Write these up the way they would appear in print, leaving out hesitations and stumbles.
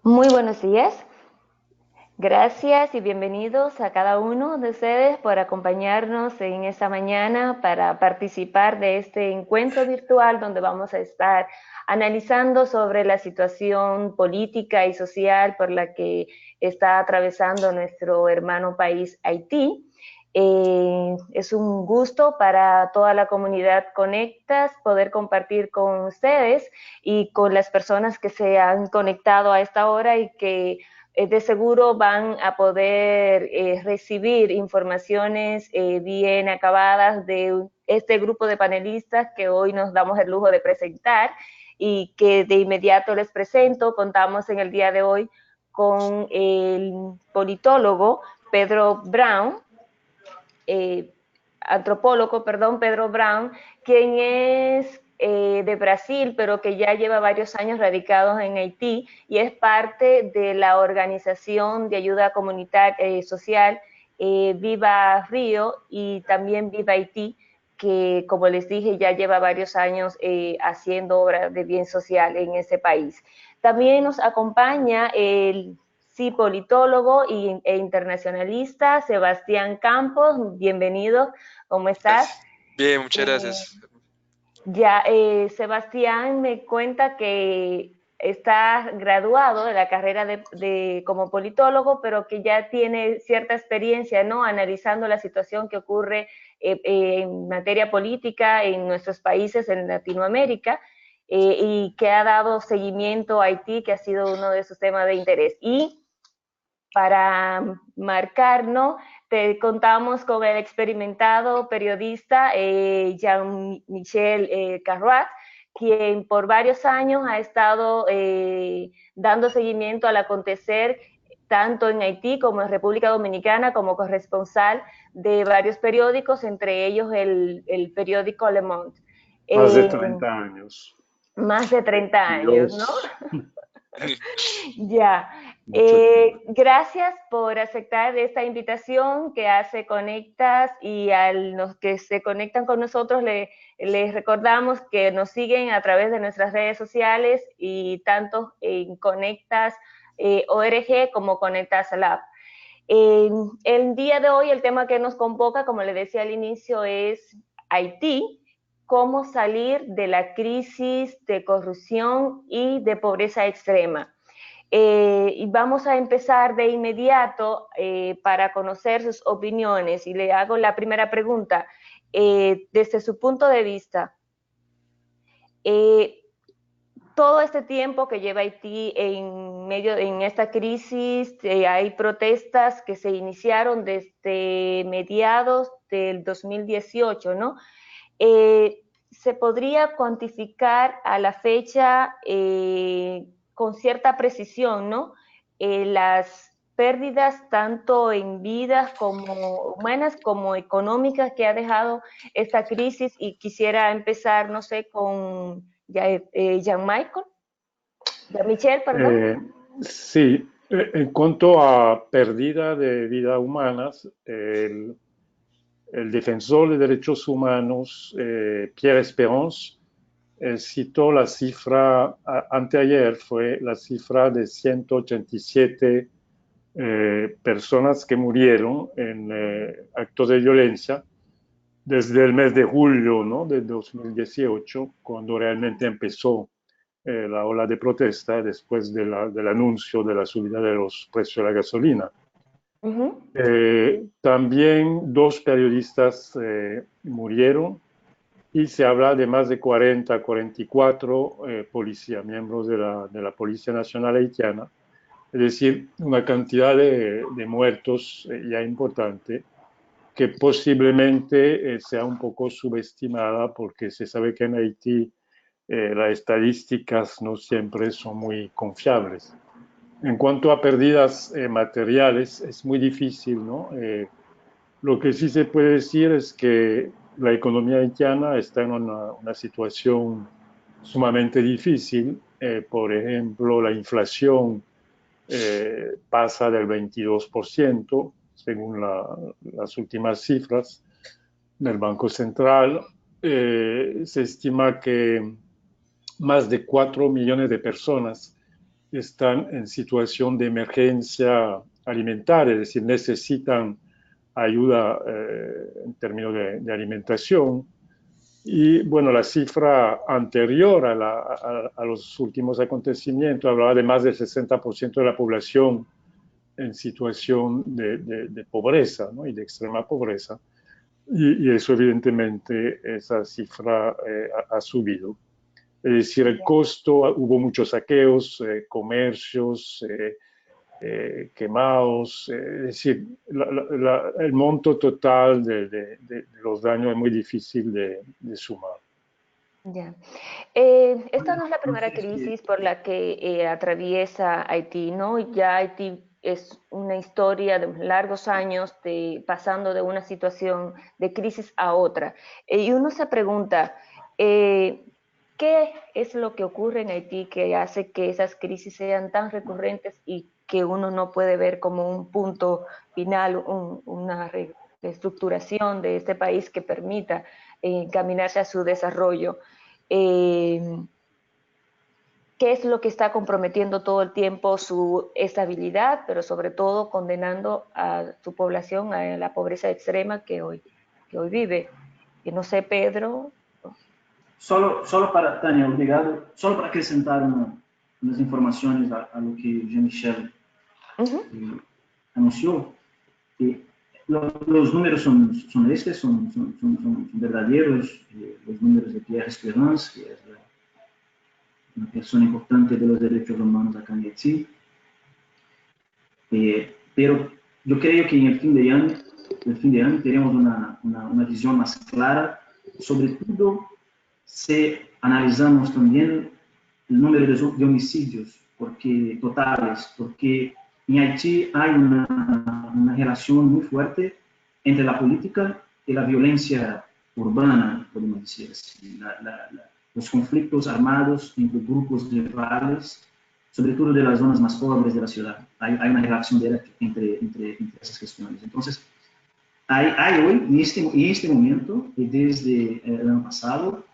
Muy buenos días. Gracias y bienvenidos a cada uno de ustedes por acompañarnos en esta mañana para participar de este encuentro virtual donde vamos a estar analizando sobre la situación política y social por la que está atravesando nuestro hermano país Haití. Es un gusto para toda la comunidad Conectas poder compartir con ustedes y con las personas que se han conectado a esta hora y que de seguro van a poder recibir informaciones bien acabadas de este grupo de panelistas que hoy nos damos el lujo de presentar y que de inmediato les presento. Contamos en el día de hoy con el politólogo Pedro Brown, eh, antropólogo, perdón, Pedro Brown, quien es de Brasil, pero que ya lleva varios años radicados en Haití y es parte de la organización de ayuda comunitaria social Viva Río y también Viva Haití, que como les dije ya lleva varios años haciendo obras de bien social en ese país. También nos acompaña el sí, politólogo e internacionalista, Sebastián Campos, bienvenido, ¿cómo estás? Gracias. Bien, muchas Eh, gracias. ya, Sebastián me cuenta que está graduado de la carrera como politólogo, pero que ya tiene cierta experiencia, ¿no? Analizando la situación que ocurre en materia política en nuestros países en Latinoamérica y que ha dado seguimiento a Haití, que ha sido uno de sus temas de interés. Y para marcarnos, te contamos con el experimentado periodista Jean-Michel Carrat, quien por varios años ha estado dando seguimiento al acontecer tanto en Haití como en República Dominicana como corresponsal de varios periódicos, entre ellos el periódico Le Monde. Más de Eh, 30 años. Más de 30 años, ¿no? Dios, Ya. mucho tiempo. Gracias por aceptar esta invitación que hace Conectas y a los que se conectan con nosotros les recordamos que nos siguen a través de nuestras redes sociales y tanto en Conectas ORG como Conectas Lab. El día de hoy el tema que nos convoca, como le decía al inicio, es Haití, cómo salir de la crisis de corrupción y de pobreza extrema. Y vamos a empezar de inmediato para conocer sus opiniones y le hago la primera pregunta. Desde su punto de vista, eh, todo este tiempo que lleva Haití en medio en esta crisis, hay protestas que se iniciaron desde mediados del 2018, ¿no? ¿Se podría cuantificar a la fecha con cierta precisión, ¿no? Las pérdidas tanto en vidas como humanas como económicas que ha dejado esta crisis y quisiera empezar, no sé, con Jean-Michel, Jean-Michel, perdón. Eh, sí, en cuanto a pérdida de vidas humanas, el defensor de derechos humanos, Pierre Espérance, citó la cifra, anteayer fue la cifra de 187 personas que murieron en actos de violencia desde el mes de julio, ¿no?, de 2018, cuando realmente empezó la ola de protesta después del anuncio de la subida de los precios de la gasolina. Uh -huh. También dos periodistas murieron y se habla de más de 40, 44 policías, miembros de la Policía Nacional Haitiana, es decir, una cantidad de muertos ya importante que posiblemente sea un poco subestimada porque se sabe que en Haití las estadísticas no siempre son muy confiables. En cuanto a pérdidas materiales, es muy difícil, ¿no? Lo que sí se puede decir es que la economía haitiana está en una situación sumamente difícil. Por ejemplo, la inflación pasa del 22%, según las últimas cifras del Banco Central. Se estima que más de 4 millones de personas están en situación de emergencia alimentaria, es decir, necesitan ayuda en términos de alimentación. Y bueno, la cifra anterior a los últimos acontecimientos hablaba de más del 60% de la población en situación de pobreza, ¿no? Y de extrema pobreza. Y eso evidentemente, esa cifra ha subido. Es decir, el costo, hubo muchos saqueos, comercios quemados, es decir, el monto total de los daños es muy difícil de sumar. Ya. Esta no es la primera crisis por la que atraviesa Haití, ¿no? Ya Haití es una historia de largos años pasando de una situación de crisis a otra. Y uno se pregunta, eh, ¿qué es lo que ocurre en Haití que hace que esas crisis sean tan recurrentes y que uno no puede ver como un punto final, una reestructuración de este país que permita encaminarse a su desarrollo? Eh, ¿Qué es lo que está comprometiendo todo el tiempo su estabilidad, pero sobre todo condenando a su población a la pobreza extrema que hoy vive? Que no sé, Pedro. Solo para, Tânia, obrigado. Solo para acrescentar umas informações a lo que Jean-Michel anunciou. Los números son estos, son verdaderos. Los números de Pierre Esperance, que es una persona importante de los derechos humanos acá en Haití. Pero yo creo que en el fin de año teremos una visión más clara, sobre todo si analizamos también el número de homicidios totales, porque en Haití hay una relación muy fuerte entre la política y la violencia urbana, podemos decir así, los conflictos armados entre grupos rivales, sobre todo de las zonas más pobres de la ciudad. Hay una relación directa entre esas cuestiones. Entonces, hay hoy, en este momento, y desde el año pasado,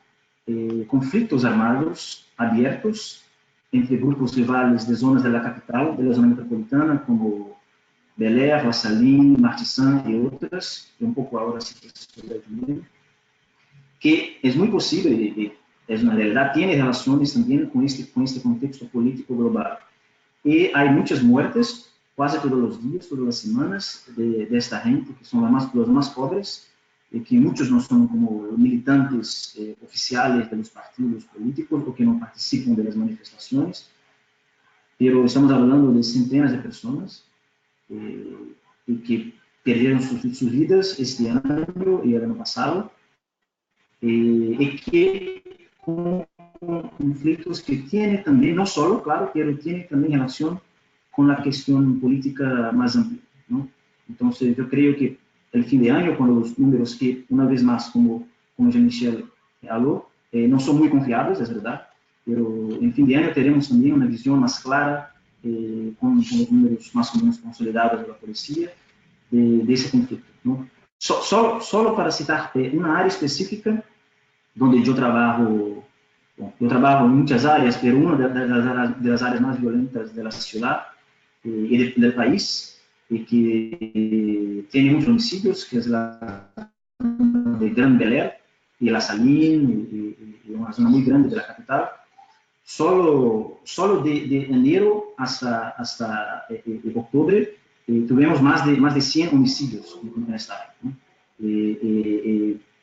conflictos armados abiertos entre grupos rivales de zonas de la capital, de la zona metropolitana, como Bel Air, La Saline, Martissant y otras, y un poco ahora sí que es muy posible, es una realidad, tiene relaciones también con este contexto político global. Y hay muchas muertes, casi todos los días, todas las semanas, de esta gente, que son los más pobres, que muchos no son como militantes oficiales de los partidos políticos o que no participan de las manifestaciones, pero estamos hablando de centenas de personas que perdieron sus vidas este año y el año pasado, y que con conflictos que tienen también, no solo, claro, pero tiene también relación con la cuestión política más amplia, ¿no? Entonces, yo creo que el fin de año, con los números que, una vez más, como Jean-Michel habló, no son muy confiables, es verdad, pero en fin de año teremos también una visión más clara, con los números más o menos consolidados de la policía, de ese conflicto, ¿no? Solo para citar una área específica donde yo trabajo en muchas áreas, pero una de las áreas más violentas de la ciudad y del país, y que tiene muchos homicidios, que es la de Gran Bel Air y La Saline, y una zona muy grande de la capital. Solo de enero hasta octubre tuvimos más de 100 homicidios en esta área, ¿no?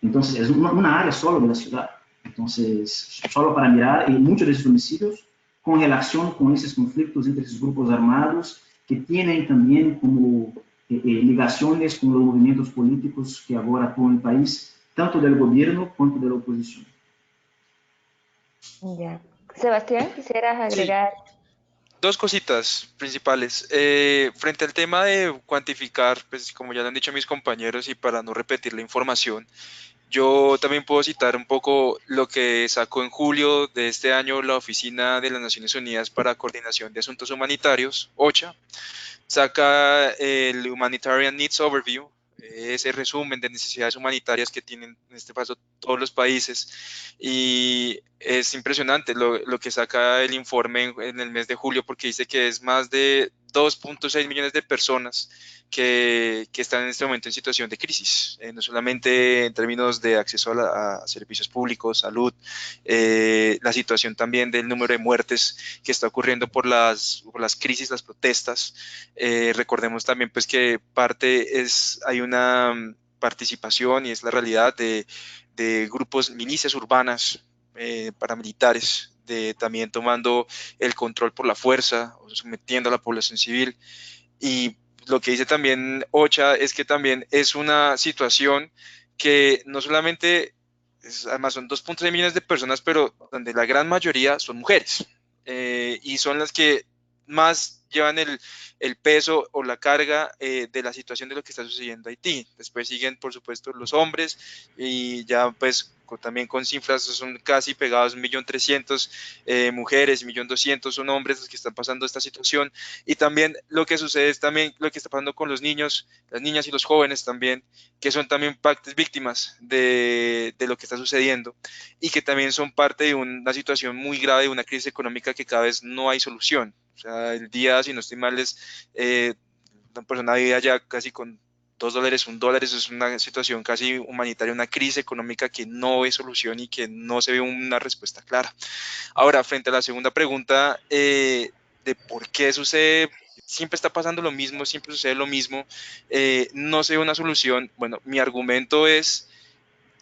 Entonces, es una área solo de la ciudad. Entonces, solo para mirar, y muchos de esos homicidios con relación con esos conflictos entre esos grupos armados que tienen también como ligaciones con los movimientos políticos que ahora actúan en el país, tanto del gobierno como de la oposición. Ya. Sebastián, ¿quisieras agregar? Sí, dos cositas principales. Frente al tema de cuantificar, pues como ya lo han dicho mis compañeros y para no repetir la información, yo también puedo citar un poco lo que sacó en julio de este año la Oficina de las Naciones Unidas para Coordinación de Asuntos Humanitarios, OCHA. Saca el Humanitarian Needs Overview, ese resumen de necesidades humanitarias que tienen en este caso todos los países, y Es impresionante lo que saca el informe en el mes de julio, porque dice que es más de 2.6 millones de personas que están en este momento en situación de crisis, no solamente en términos de acceso a servicios públicos, salud, la situación también del número de muertes que está ocurriendo por las crisis, las protestas. Recordemos también pues que hay una participación y es la realidad de grupos, milicias urbanas, paramilitares, también tomando el control por la fuerza, o sometiendo a la población civil. Y lo que dice también Ocha es que también es una situación que no solamente, además son 2.6 millones de personas, pero donde la gran mayoría son mujeres, y son las que más llevan el peso o la carga de la situación de lo que está sucediendo en Haití. Después siguen, por supuesto, los hombres y ya pues también con cifras son casi pegados 1.300.000 mujeres, 1.200.000 son hombres los que están pasando esta situación. Y también lo que sucede es también lo que está pasando con los niños, las niñas y los jóvenes también, que son también víctimas de lo que está sucediendo y que también son parte de una situación muy grave, de una crisis económica que cada vez no hay solución. O sea, el día, si no estoy mal, una persona vive ya casi con $2, $1, eso es una situación casi humanitaria, una crisis económica que no ve solución y que no se ve una respuesta clara. Ahora, frente a la segunda pregunta, de por qué sucede, siempre está pasando lo mismo, siempre sucede lo mismo, no se ve una solución. Bueno, mi argumento es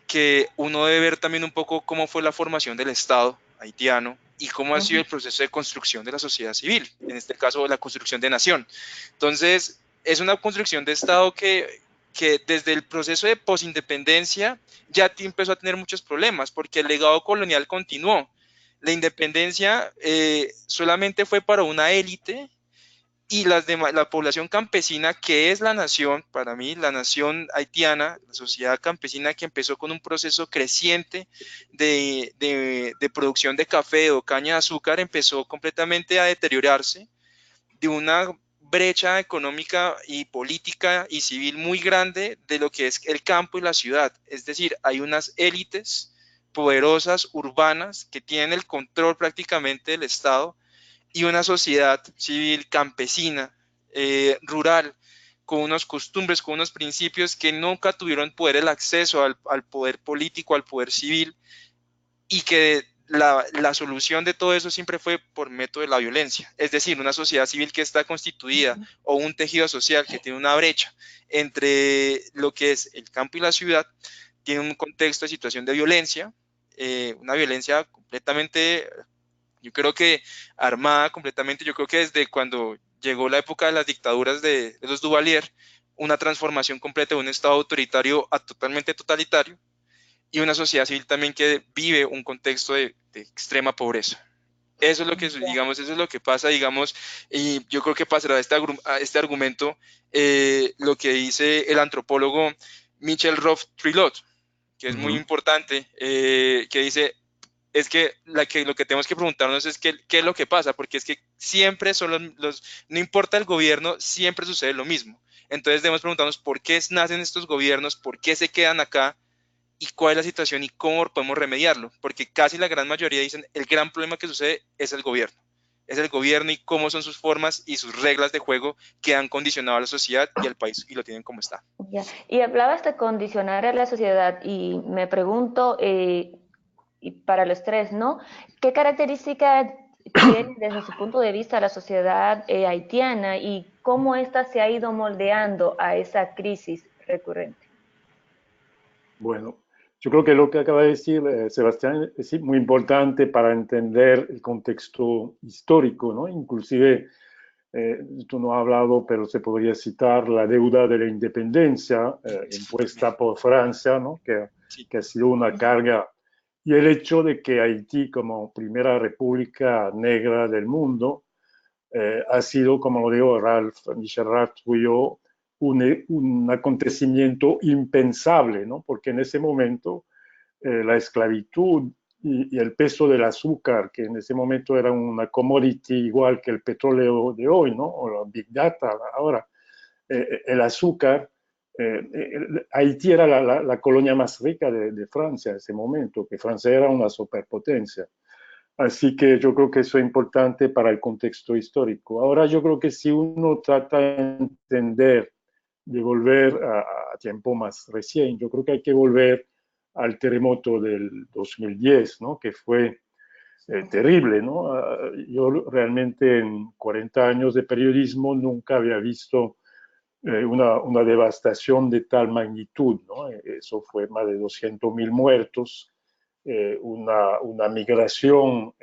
que uno debe ver también un poco cómo fue la formación del Estado haitiano y cómo ha sido el proceso de construcción de la sociedad civil, en este caso la construcción de nación. Entonces, es una construcción de Estado que desde el proceso de posindependencia ya empezó a tener muchos problemas, porque el legado colonial continuó. La independencia solamente fue para una élite y la población campesina, que es la nación, para mí, la nación haitiana, la sociedad campesina que empezó con un proceso creciente de producción de café o caña de azúcar, empezó completamente a deteriorarse de una brecha económica y política y civil muy grande de lo que es el campo y la ciudad. Es decir, hay unas élites poderosas, urbanas, que tienen el control prácticamente del Estado y una sociedad civil campesina, rural, con unos costumbres, con unos principios que nunca tuvieron poder el acceso al poder político, al poder civil, y que la solución de todo eso siempre fue por método de la violencia. Es decir, una sociedad civil que está constituida o un tejido social que tiene una brecha entre lo que es el campo y la ciudad, tiene un contexto de situación de violencia, una violencia completamente, yo creo que armada completamente. Yo creo que desde cuando llegó la época de las dictaduras de los Duvalier, una transformación completa de un Estado autoritario a totalmente totalitario y una sociedad civil también que vive un contexto de extrema pobreza. Eso es lo que, digamos, eso es lo que pasa, digamos, y yo creo que pasará a este argumento lo que dice el antropólogo Michel Roth-Trilot, que es muy importante, que dice, es que lo que tenemos que preguntarnos es qué es lo que pasa, porque es que siempre son no importa el gobierno, siempre sucede lo mismo. Entonces debemos preguntarnos por qué nacen estos gobiernos, por qué se quedan acá y cuál es la situación y cómo podemos remediarlo, porque casi la gran mayoría dicen el gran problema que sucede es el gobierno. Es el gobierno y cómo son sus formas y sus reglas de juego que han condicionado a la sociedad y al país y lo tienen como está. Ya. Y hablabas de condicionar a la sociedad y me pregunto, y para los tres, ¿no? ¿Qué características tiene desde su punto de vista la sociedad haitiana y cómo ésta se ha ido moldeando a esa crisis recurrente? Bueno, yo creo que lo que acaba de decir Sebastián es muy importante para entender el contexto histórico, ¿no? Inclusive, tú no has hablado, pero se podría citar la deuda de la independencia impuesta por Francia, ¿no? Sí. Que ha sido una carga, y el hecho de que Haití, como primera república negra del mundo, ha sido, como lo dijo Michel Ralph-Trujillo, un acontecimiento impensable, ¿no? Porque en ese momento la esclavitud y el peso del azúcar, que en ese momento era una commodity igual que el petróleo de hoy, ¿no? O la big data ahora, el azúcar Haití era la colonia más rica de Francia en ese momento, que Francia era una superpotencia. Así que yo creo que eso es importante para el contexto histórico. Ahora yo creo que si uno trata de entender, de volver a tiempo más recién, yo creo que hay que volver al terremoto del 2010, ¿no? Que fue terrible, ¿no? Yo realmente en 40 años de periodismo nunca había visto una devastación de tal magnitud, ¿no? Eso fue más de 200.000 muertos, una migración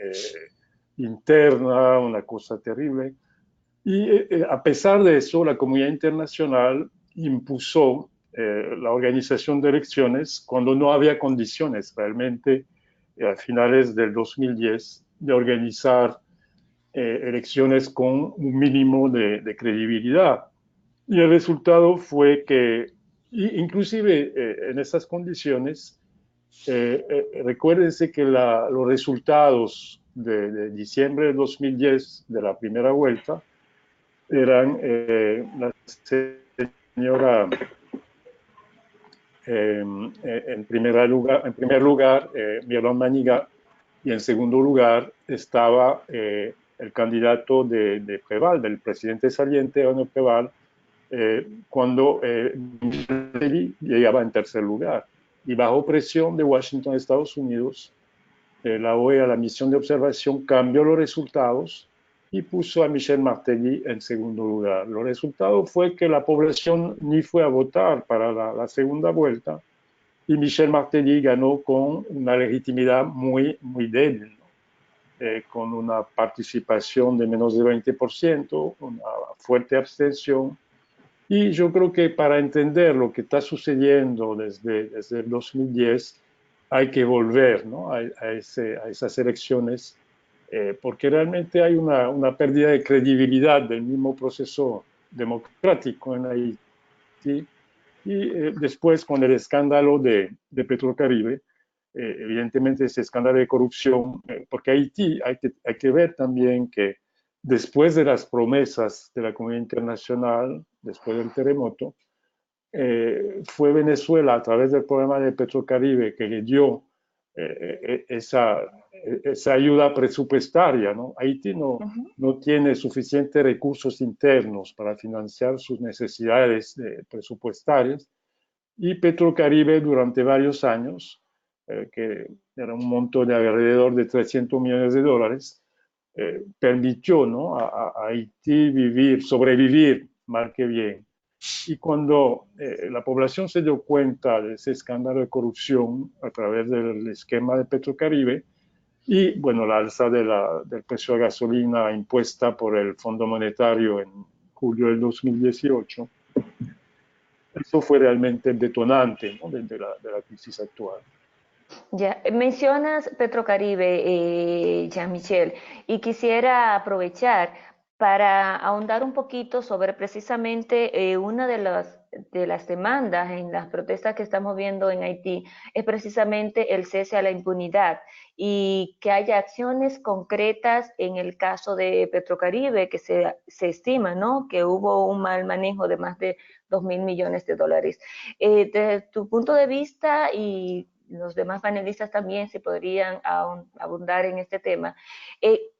interna, una cosa terrible. Y a pesar de eso, la comunidad internacional impuso la organización de elecciones cuando no había condiciones realmente a finales del 2010 de organizar elecciones con un mínimo de credibilidad. Y el resultado fue que, inclusive en esas condiciones, recuérdense que los resultados de diciembre de 2010 de la primera vuelta eran la señora en primer lugar Mirón Maniga, y en segundo lugar estaba el candidato de Preval, del presidente saliente, Ono Preval, cuando llegaba en tercer lugar. Y bajo presión de Washington, Estados Unidos, la OEA, la misión de observación, cambió los resultados y puso a Michel Martelly en segundo lugar. Los resultados fue que la población ni fue a votar para la segunda vuelta y Michel Martelly ganó con una legitimidad muy, muy débil, ¿no? Con una participación de menos de 20%, una fuerte abstención. Y yo creo que para entender lo que está sucediendo desde el 2010, hay que volver, ¿no? a esas elecciones, porque realmente hay una pérdida de credibilidad del mismo proceso democrático en Haití. Y después, con el escándalo de Petrocaribe, evidentemente ese escándalo de corrupción, porque Haití hay que ver también que después de las promesas de la comunidad internacional, después del terremoto, fue Venezuela a través del programa de Petrocaribe que le dio esa ayuda presupuestaria, ¿no? Haití no tiene suficientes recursos internos para financiar sus necesidades presupuestarias, y Petrocaribe durante varios años, que era un monto de alrededor de 300 millones de dólares, permitió, ¿no? a Haití sobrevivir mal que bien. Y cuando la población se dio cuenta de ese escándalo de corrupción a través del esquema de Petrocaribe y, bueno, la alza del precio de gasolina impuesta por el Fondo Monetario en julio del 2018, eso fue realmente el detonante, ¿no? de la crisis actual. Ya, mencionas Petrocaribe, Jean-Michel, y quisiera aprovechar para ahondar un poquito sobre precisamente una de las demandas en las protestas que estamos viendo en Haití, es precisamente el cese a la impunidad y que haya acciones concretas en el caso de Petrocaribe, que se estima, ¿no?, que hubo un mal manejo de más de 2.000 millones de dólares. Desde tu punto de vista, y los demás panelistas también se podrían abundar en este tema,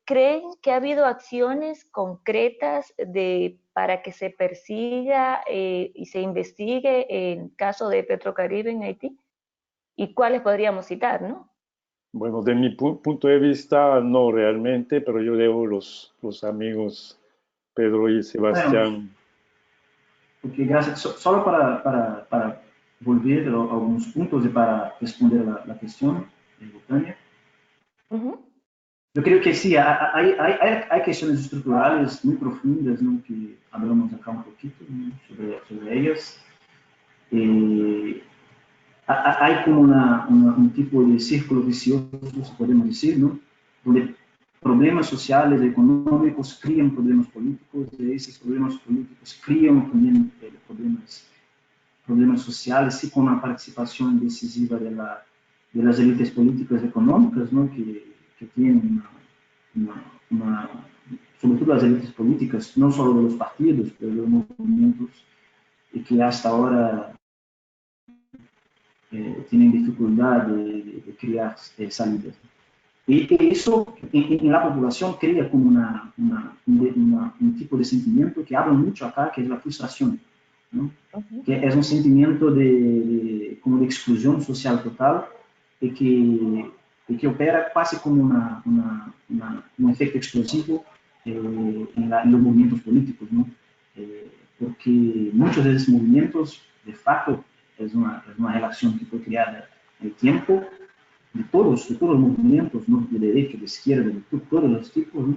¿creen que ha habido acciones concretas para que se persiga y se investigue el caso de Petrocaribe en Haití? ¿Y cuáles podríamos citar, no? Bueno, de mi punto de vista, no realmente, pero yo debo los amigos Pedro y Sebastián. Bueno, okay, gracias. Solo para volver a algunos puntos y para responder la cuestión de Tania. Yo creo que sí, hay cuestiones estructurales muy profundas, ¿no?, que hablamos acá un poquito, ¿no?, sobre ellas. Hay como un tipo de círculo vicioso, podemos decir, ¿no?, donde problemas sociales, económicos crían problemas políticos, y esos problemas políticos crían también problemas sociales, y con la participación decisiva de las élites políticas y económicas, ¿no?, que tienen sobre todo las élites políticas, no solo de los partidos, pero de los movimientos y que hasta ahora tienen dificultad de crear salidas. Y eso en la población crea como un tipo de sentimiento que habla mucho acá, que es la frustración, ¿no? Que es un sentimiento como de exclusión social total y que opera casi como un efecto explosivo en los movimientos políticos, ¿no? Porque muchos de esos movimientos, de facto, es una relación que fue creada en el tiempo de todos los movimientos, ¿no? De derecha, de izquierda, de todos los tipos, ¿no?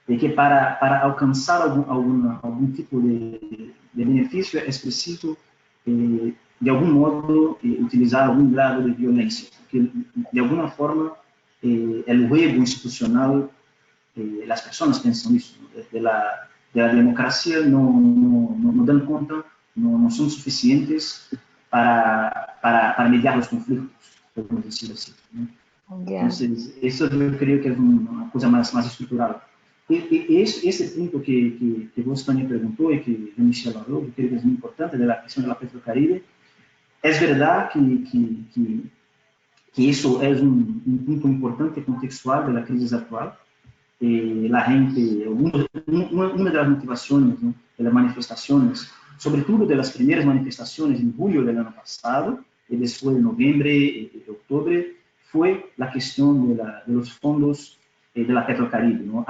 De que para alcanzar algún tipo de beneficio es preciso, de algún modo, utilizar algún grado de violencia, porque de alguna forma el juego institucional, las personas piensan eso, ¿no? De la democracia no dan cuenta, no son suficientes para mediar los conflictos, podemos decir así, ¿no? Ya. Entonces, eso yo creo que es una cosa más estructural. Ese punto que vos también preguntó y que Michel habló, yo creo que es muy importante, de la cuestión de la Petrocaribe. Es verdad que eso es un punto importante contextual de la crisis actual. La gente, una de las motivaciones, ¿no?, de las manifestaciones, sobre todo de las primeras manifestaciones en julio del año pasado y después de noviembre y octubre, fue la cuestión de los fondos de la Petrocaribe, ¿no?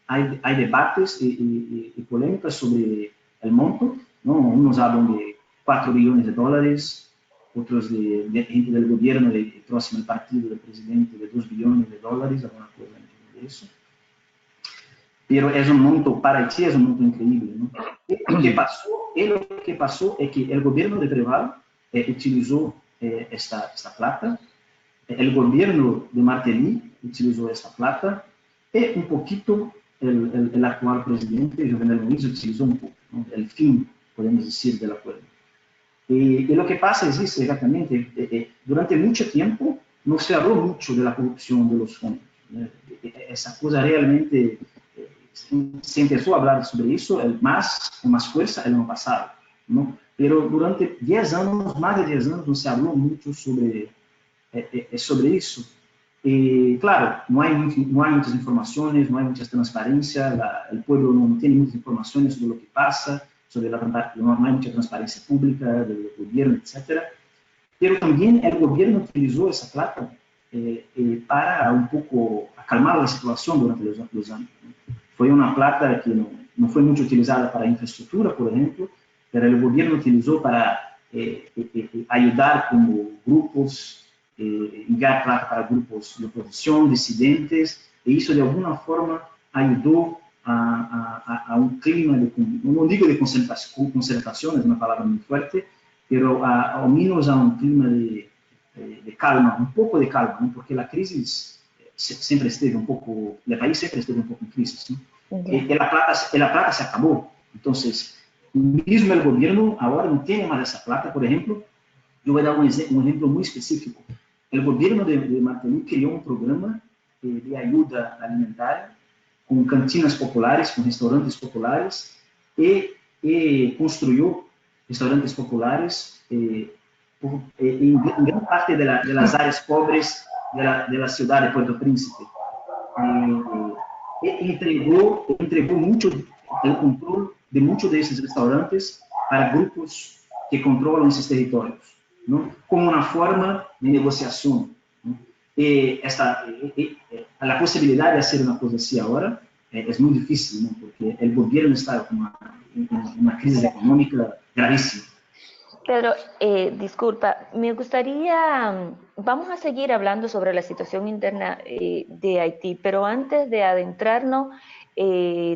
Hay debates y polémicas sobre el monto, ¿no? Unos hablan de 4 billones de dólares, otros de gente del gobierno, del próximo partido del presidente, de 2 billones de dólares, alguna cosa de eso. Pero es un monto, para Haití es un monto increíble, ¿no? Lo que pasó es que el gobierno de Preval utilizó esta plata, el gobierno de Martelly utilizó esta plata, y un poquito el actual presidente, Jovenel Moïse, utilizó un poco, ¿no?, el fin, podemos decir, del acuerdo. Y lo que pasa es eso, exactamente, durante mucho tiempo no se habló mucho de la corrupción de los fondos, ¿no? Esa cosa realmente se empezó a hablar sobre eso con más fuerza el año pasado, ¿no? Pero durante 10 años, más de 10 años, no se habló mucho sobre eso. Claro, no hay muchas informaciones, no hay mucha transparencia, el pueblo no tiene muchas informaciones sobre lo que pasa, no hay mucha transparencia pública del gobierno, etc. Pero también el gobierno utilizó esa plata para un poco acalmar la situación durante los años, ¿no? Fue una plata que no fue mucho utilizada para infraestructura, por ejemplo, pero el gobierno utilizó para ayudar como grupos, enviar plata para grupos de oposición, disidentes, y eso de alguna forma ayudó a un clima, no digo de concertación, es una palabra muy fuerte, pero al menos a un clima de calma, un poco de calma, ¿no? Porque la crisis siempre esteve un poco, el país siempre esteve un poco en crisis, ¿no? Yeah. La plata se acabó. Entonces, mismo el gobierno ahora no tiene más esa plata. Por ejemplo, yo voy a dar un ejemplo muy específico. El gobierno de Martelly creó un programa de ayuda alimentaria con cantinas populares, con restaurantes populares, y construyó restaurantes populares en gran parte de las áreas pobres de la ciudad de Puerto Príncipe. Entregó mucho el control de muchos de esos restaurantes para grupos que controlan esos territorios, ¿no?, como una forma de negociación, ¿no? La posibilidad de hacer una cosa así ahora es muy difícil, ¿no?, porque el gobierno está en una crisis económica gravísima. Pedro, disculpa, me gustaría, vamos a seguir hablando sobre la situación interna de Haití, pero antes de adentrarnos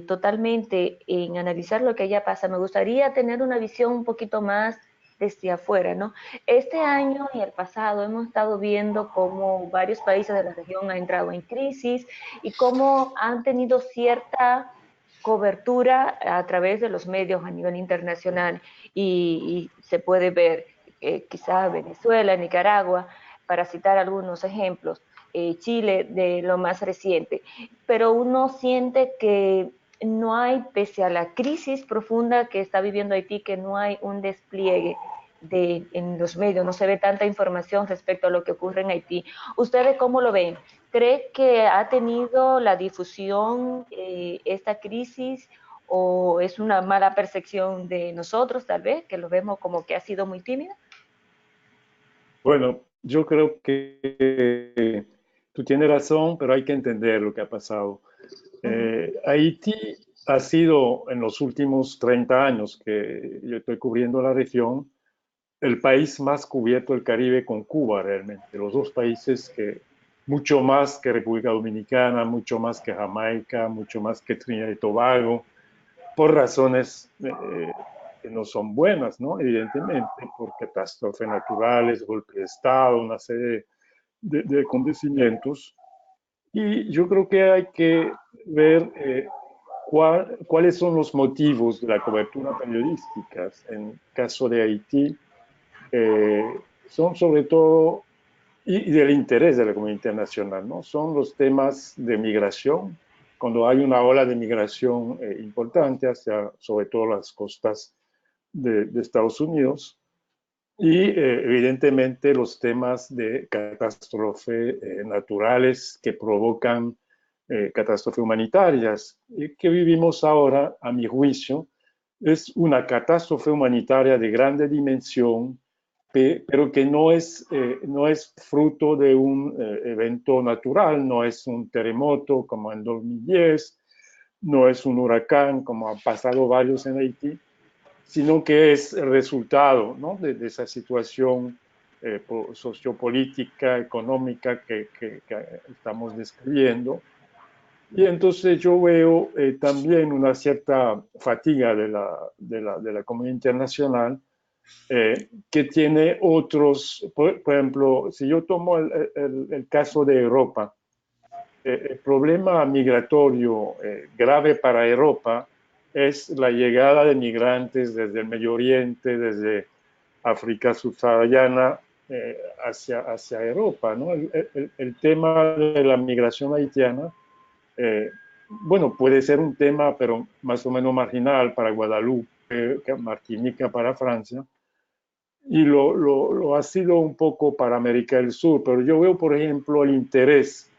totalmente en analizar lo que allá pasa, me gustaría tener una visión un poquito más desde afuera, ¿no? Este año y el pasado hemos estado viendo cómo varios países de la región han entrado en crisis y cómo han tenido cierta cobertura a través de los medios a nivel internacional y se puede ver quizás Venezuela, Nicaragua, para citar algunos ejemplos, Chile de lo más reciente, pero uno siente que no hay, pese a la crisis profunda que está viviendo Haití, que no hay un despliegue en los medios, no se ve tanta información respecto a lo que ocurre en Haití. ¿Ustedes cómo lo ven? ¿Cree que ha tenido la difusión esta crisis o es una mala percepción de nosotros, tal vez, que lo vemos como que ha sido muy tímida? Bueno, yo creo que tú tienes razón, pero hay que entender lo que ha pasado. Haití ha sido en los últimos 30 años que yo estoy cubriendo la región, el país más cubierto del Caribe con Cuba realmente. Los dos países que mucho más que República Dominicana, mucho más que Jamaica, mucho más que Trinidad y Tobago, por razones que no son buenas, ¿no? Evidentemente, por catástrofes naturales, golpe de Estado, una serie de acontecimientos. Y yo creo que hay que ver cuáles son los motivos de la cobertura periodística. En caso de Haití, son sobre todo, y del interés de la comunidad internacional, ¿no? Son los temas de migración, cuando hay una ola de migración importante hacia, sobre todo, las costas de Estados Unidos, y evidentemente los temas de catástrofe naturales que provocan catástrofes humanitarias. Y que vivimos ahora, a mi juicio, es una catástrofe humanitaria de grande dimensión, pero que no es fruto de un evento natural, no es un terremoto como en 2010, no es un huracán como han pasado varios en Haití, sino que es el resultado, ¿no?, de esa situación sociopolítica, económica que estamos describiendo. Y entonces yo veo también una cierta fatiga de la comunidad internacional, que tiene otros, por ejemplo, si yo tomo el caso de Europa, el problema migratorio grave para Europa es la llegada de migrantes desde el Medio Oriente, desde África subsahariana, hacia Europa, ¿no? El tema de la migración haitiana, bueno, puede ser un tema, pero más o menos marginal para Guadalupe, Martinica para Francia, y lo ha sido un poco para América del Sur, pero yo veo, por ejemplo, el interés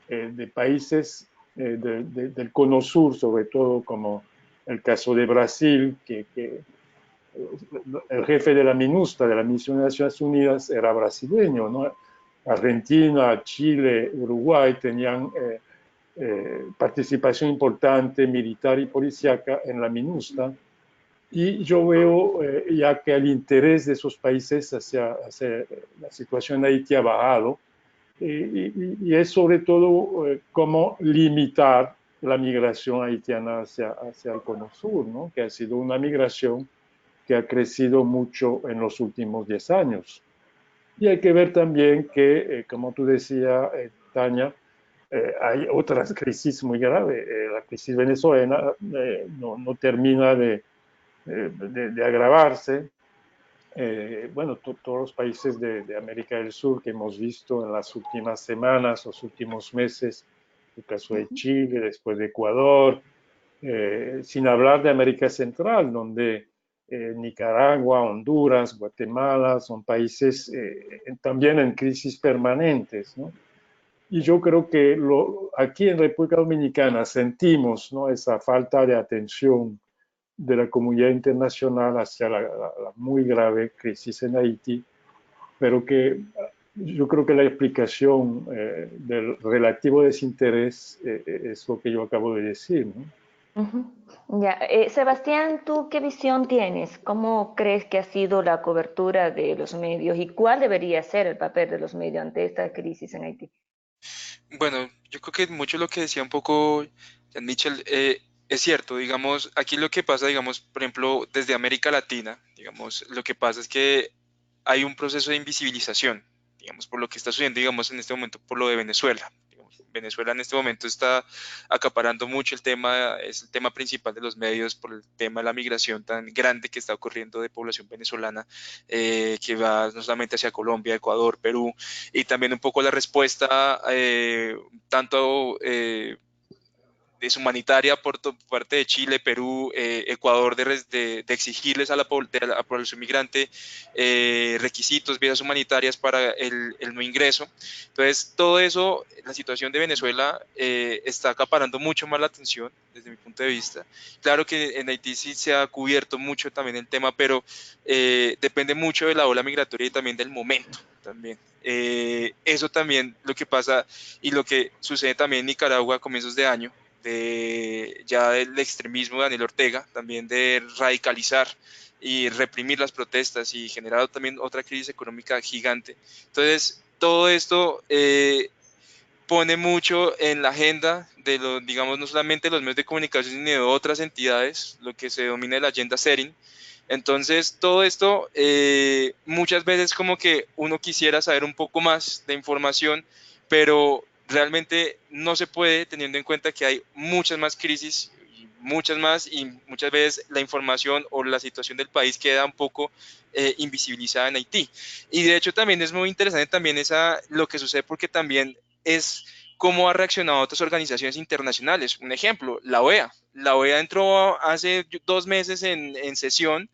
de países del Cono Sur, sobre todo como el caso de Brasil, que el jefe de la MINUSTA, de la Misión de Naciones Unidas, era brasileño, ¿no? Argentina, Chile, Uruguay tenían participación importante militar y policíaca en la MINUSTA, y yo veo ya que el interés de esos países hacia la situación de Haití ha bajado, y es sobre todo cómo limitar la migración haitiana hacia el Cono Sur, ¿no?, que ha sido una migración que ha crecido mucho en los últimos 10 años. Y hay que ver también que, como tú decías, Tania, hay otras crisis muy graves. La crisis venezolana no termina de agravarse. Bueno, todos los países de América del Sur que hemos visto en las últimas semanas, los últimos meses, el caso de Chile, después de Ecuador, sin hablar de América Central, donde Nicaragua, Honduras, Guatemala son países también en crisis permanentes, ¿no? Y yo creo que aquí en República Dominicana sentimos, ¿no?, esa falta de atención de la comunidad internacional hacia la muy grave crisis en Haití, pero que yo creo que la explicación del relativo desinterés es lo que yo acabo de decir, ¿no? Ujú. Ya, Sebastián, ¿tú qué visión tienes? ¿Cómo crees que ha sido la cobertura de los medios y cuál debería ser el papel de los medios ante esta crisis en Haití? Bueno, yo creo que mucho lo que decía un poco Jan Mitchell, es cierto, digamos, aquí lo que pasa, digamos, por ejemplo, desde América Latina, digamos, lo que pasa es que hay un proceso de invisibilización, digamos, por lo que está sucediendo, digamos, en este momento, por lo de Venezuela. Digamos, Venezuela en este momento está acaparando mucho el tema, es el tema principal de los medios por el tema de la migración tan grande que está ocurriendo de población venezolana, que va no solamente hacia Colombia, Ecuador, Perú, y también un poco la respuesta tanto deshumanitaria por parte de Chile, Perú, Ecuador, de exigirles a la población migrante requisitos, visas humanitarias para el no ingreso. Entonces, todo eso, la situación de Venezuela está acaparando mucho más la atención desde mi punto de vista. Claro que en Haití sí se ha cubierto mucho también el tema, pero depende mucho de la ola migratoria y también del momento también. Eso también lo que pasa y lo que sucede también en Nicaragua a comienzos de año, ya del extremismo de Daniel Ortega, también de radicalizar y reprimir las protestas y generar también otra crisis económica gigante. Entonces, todo esto pone mucho en la agenda de los, digamos, no solamente los medios de comunicación, sino de otras entidades, lo que se denomina la agenda setting. Entonces, todo esto, muchas veces como que uno quisiera saber un poco más de información, pero realmente no se puede, teniendo en cuenta que hay muchas más crisis, muchas más, y muchas veces la información o la situación del país queda un poco invisibilizada en Haití. Y de hecho también es muy interesante también lo que sucede, porque también es cómo ha reaccionado otras organizaciones internacionales. Un ejemplo, la OEA. La OEA entró hace 2 meses en sesión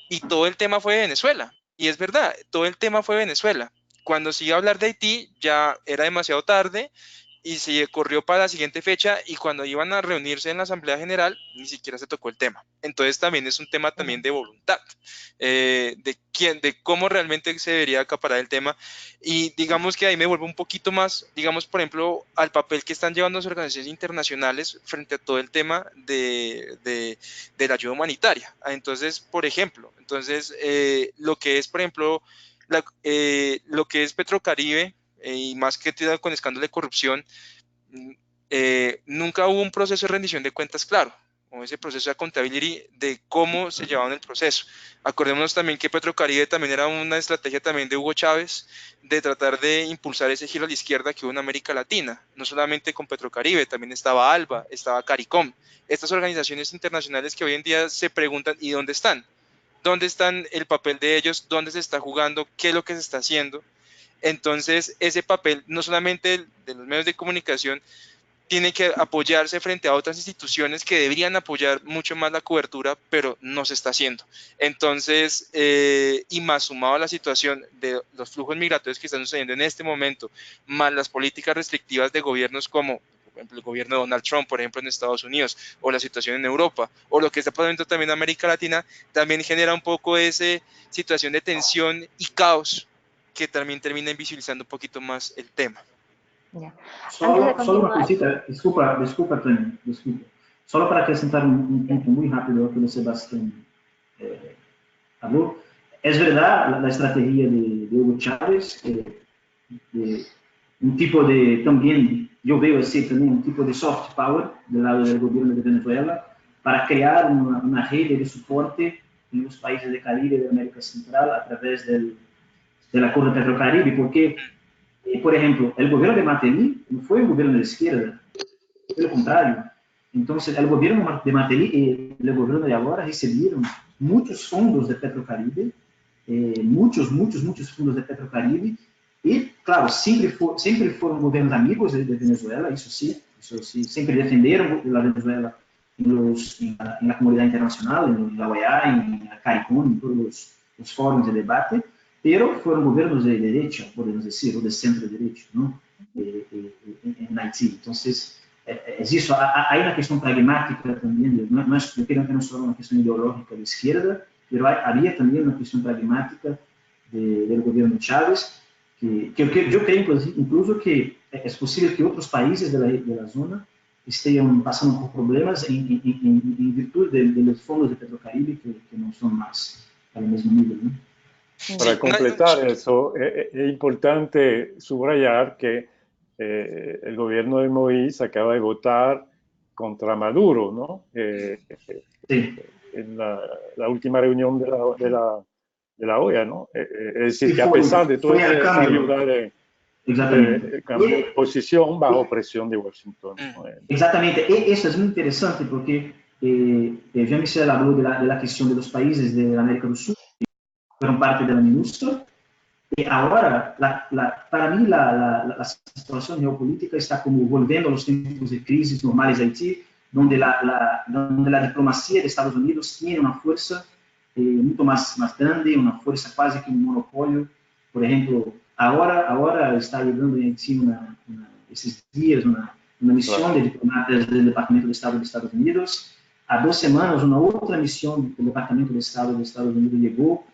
y todo el tema fue de Venezuela. Y es verdad, todo el tema fue Venezuela. Cuando se iba a hablar de Haití ya era demasiado tarde y se corrió para la siguiente fecha, y cuando iban a reunirse en la Asamblea General ni siquiera se tocó el tema. Entonces también es un tema también de voluntad, de cómo realmente se debería acaparar el tema. Y digamos que ahí me vuelvo un poquito más, digamos, por ejemplo, al papel que están llevando las organizaciones internacionales frente a todo el tema de la ayuda humanitaria. Entonces, por ejemplo, lo que es, por ejemplo, lo que es Petrocaribe, y más que con escándalo de corrupción, nunca hubo un proceso de rendición de cuentas claro, o ese proceso de accountability de cómo se llevaba en el proceso. Acordémonos también que Petrocaribe también era una estrategia también de Hugo Chávez, de tratar de impulsar ese giro a la izquierda que hubo en América Latina, no solamente con Petrocaribe, también estaba ALBA, estaba CARICOM, estas organizaciones internacionales que hoy en día se preguntan, ¿y dónde están? ¿Dónde están el papel de ellos? ¿Dónde se está jugando? ¿Qué es lo que se está haciendo? Entonces, ese papel, no solamente de los medios de comunicación, tiene que apoyarse frente a otras instituciones que deberían apoyar mucho más la cobertura, pero no se está haciendo. Entonces, y más sumado a la situación de los flujos migratorios que están sucediendo en este momento, más las políticas restrictivas de gobiernos como, por ejemplo, el gobierno de Donald Trump, por ejemplo, en Estados Unidos, o la situación en Europa, o lo que está pasando también en América Latina, también genera un poco esa situación de tensión y caos que también termina invisibilizando un poquito más el tema. Ya. Solo una cosita, desculpa, Tony, desculpa. Solo para acrescentar un punto muy rápido a lo que Sebastián habló. Es verdad la estrategia de Hugo Chávez, un tipo de, también, yo veo así también, un tipo de soft power del lado del gobierno de Venezuela para crear una red de soporte en los países de Caribe y de América Central a través del acuerdo Petrocaribe, porque por ejemplo, el gobierno de Martelly no fue un gobierno de izquierda, pelo contrario. Entonces, el gobierno de Martelly y el gobierno de ahora recibieron muchos fondos de Petrocaribe, muchos fondos de Petrocaribe, y claro, siempre fueron gobiernos amigos de Venezuela, eso sí, siempre defendieron la Venezuela en la comunidad internacional, en la OEA, en la CARICOM, en todos los foros de debate, pero fueron gobiernos de derecha, podemos decir, o de centro derecha, ¿no? En Haití. Entonces, es eso, hay una cuestión pragmática también, yo creo que no es solo una cuestión ideológica de izquierda, pero había también una cuestión pragmática del gobierno de Chávez, que yo creo incluso que es posible que otros países de la zona estén pasando por problemas en virtud de los fondos de Petrocaribe que no son más al mismo nivel, ¿no? Para completar eso, es importante subrayar que el gobierno de Moïse acaba de votar contra Maduro, ¿no? Sí. En la última reunión de la OEA, ¿no? Es decir, Sí, que a pesar de toda esa ayuda cambió de posición bajo presión de Washington, ¿no? Exactamente, eso es muy interesante porque Jean-Michel habló de la cuestión de los países de América del Sur, fueron parte de la MINUSTRA, ahora, para mí, la situación geopolítica está como volviendo a los tiempos de crisis normales de Haití, donde donde la diplomacia de Estados Unidos tiene una fuerza mucho más grande, una fuerza casi que un monopolio. Por ejemplo, ahora está llegando en Haití estos días una misión de diplomatas del Departamento de Estado de Estados Unidos. A 2 semanas, una otra misión del Departamento de Estado de Estados Unidos llegó.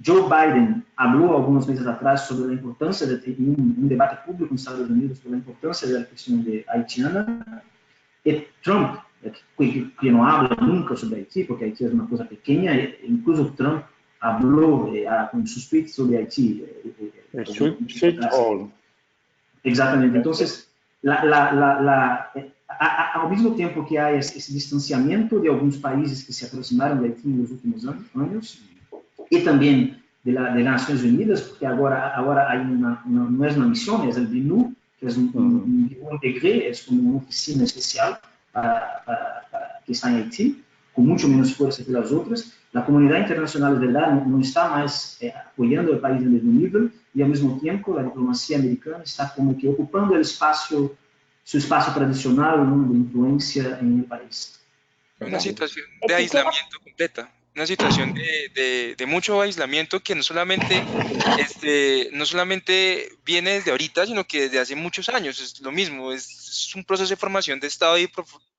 Joe Biden habló algunos meses atrás sobre la importancia de tener un debate público en Estados Unidos sobre la importancia de la cuestión de haitiana. Y Trump, que no habla nunca sobre Haití, porque Haití es una cosa pequeña, incluso Trump habló con sus tweets sobre Haití. Exactamente. Entonces, al mismo tiempo que hay ese distanciamiento de algunos países que se aproximaron de Haití en los últimos años, y también de las Naciones Unidas, porque ahora hay no es una misión, es el BNU, que es un integré, es como una oficina especial que está en Haití, con mucho menos fuerza que las otras. La comunidad internacional, de verdad, no está más apoyando el país en el mismo nivel, y al mismo tiempo la diplomacia americana está como que ocupando su espacio tradicional, ¿no?, de influencia en el país. Una situación de aislamiento completa, una situación de mucho aislamiento que no solamente viene desde ahorita, sino que desde hace muchos años. Es lo mismo, es un proceso de formación de Estado y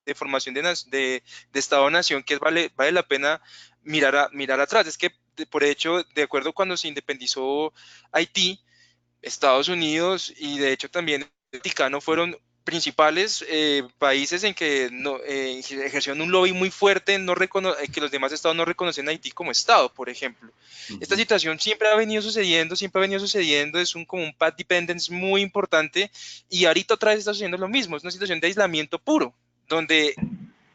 de formación de Estado-nación que vale la pena mirar atrás. Es que, por hecho, de acuerdo cuando se independizó Haití, Estados Unidos y de hecho también el Vaticano fueron principales países en que ejercieron un lobby muy fuerte en que los demás estados no reconocen a Haití como estado, por ejemplo. Esta situación siempre ha venido sucediendo, es como un path dependence muy importante, y ahorita otra vez está sucediendo lo mismo. Es una situación de aislamiento puro, donde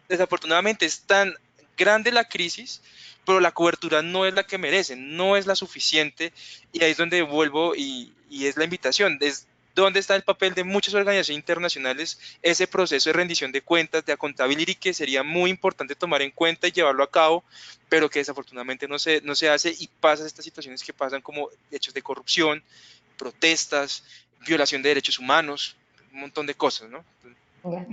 desafortunadamente es tan grande la crisis, pero la cobertura no es la que merecen, no es la suficiente, y ahí es donde vuelvo y es la invitación, es dónde está el papel de muchas organizaciones internacionales, ese proceso de rendición de cuentas, de accountability, que sería muy importante tomar en cuenta y llevarlo a cabo, pero que desafortunadamente no se hace, y pasan estas situaciones que pasan como hechos de corrupción, protestas, violación de derechos humanos, un montón de cosas, ¿no? Ya.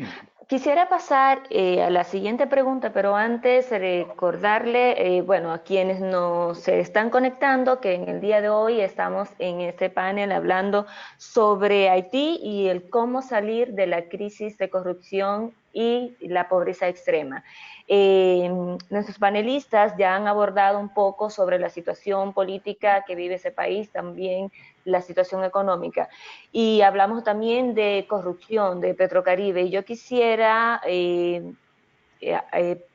Quisiera pasar a la siguiente pregunta, pero antes recordarle, bueno, a quienes nos se están conectando, que en el día de hoy estamos en este panel hablando sobre Haití y el cómo salir de la crisis de corrupción y la pobreza extrema. Nuestros panelistas ya han abordado un poco sobre la situación política que vive ese país, también la situación económica. Y hablamos también de corrupción, de Petrocaribe. Y yo quisiera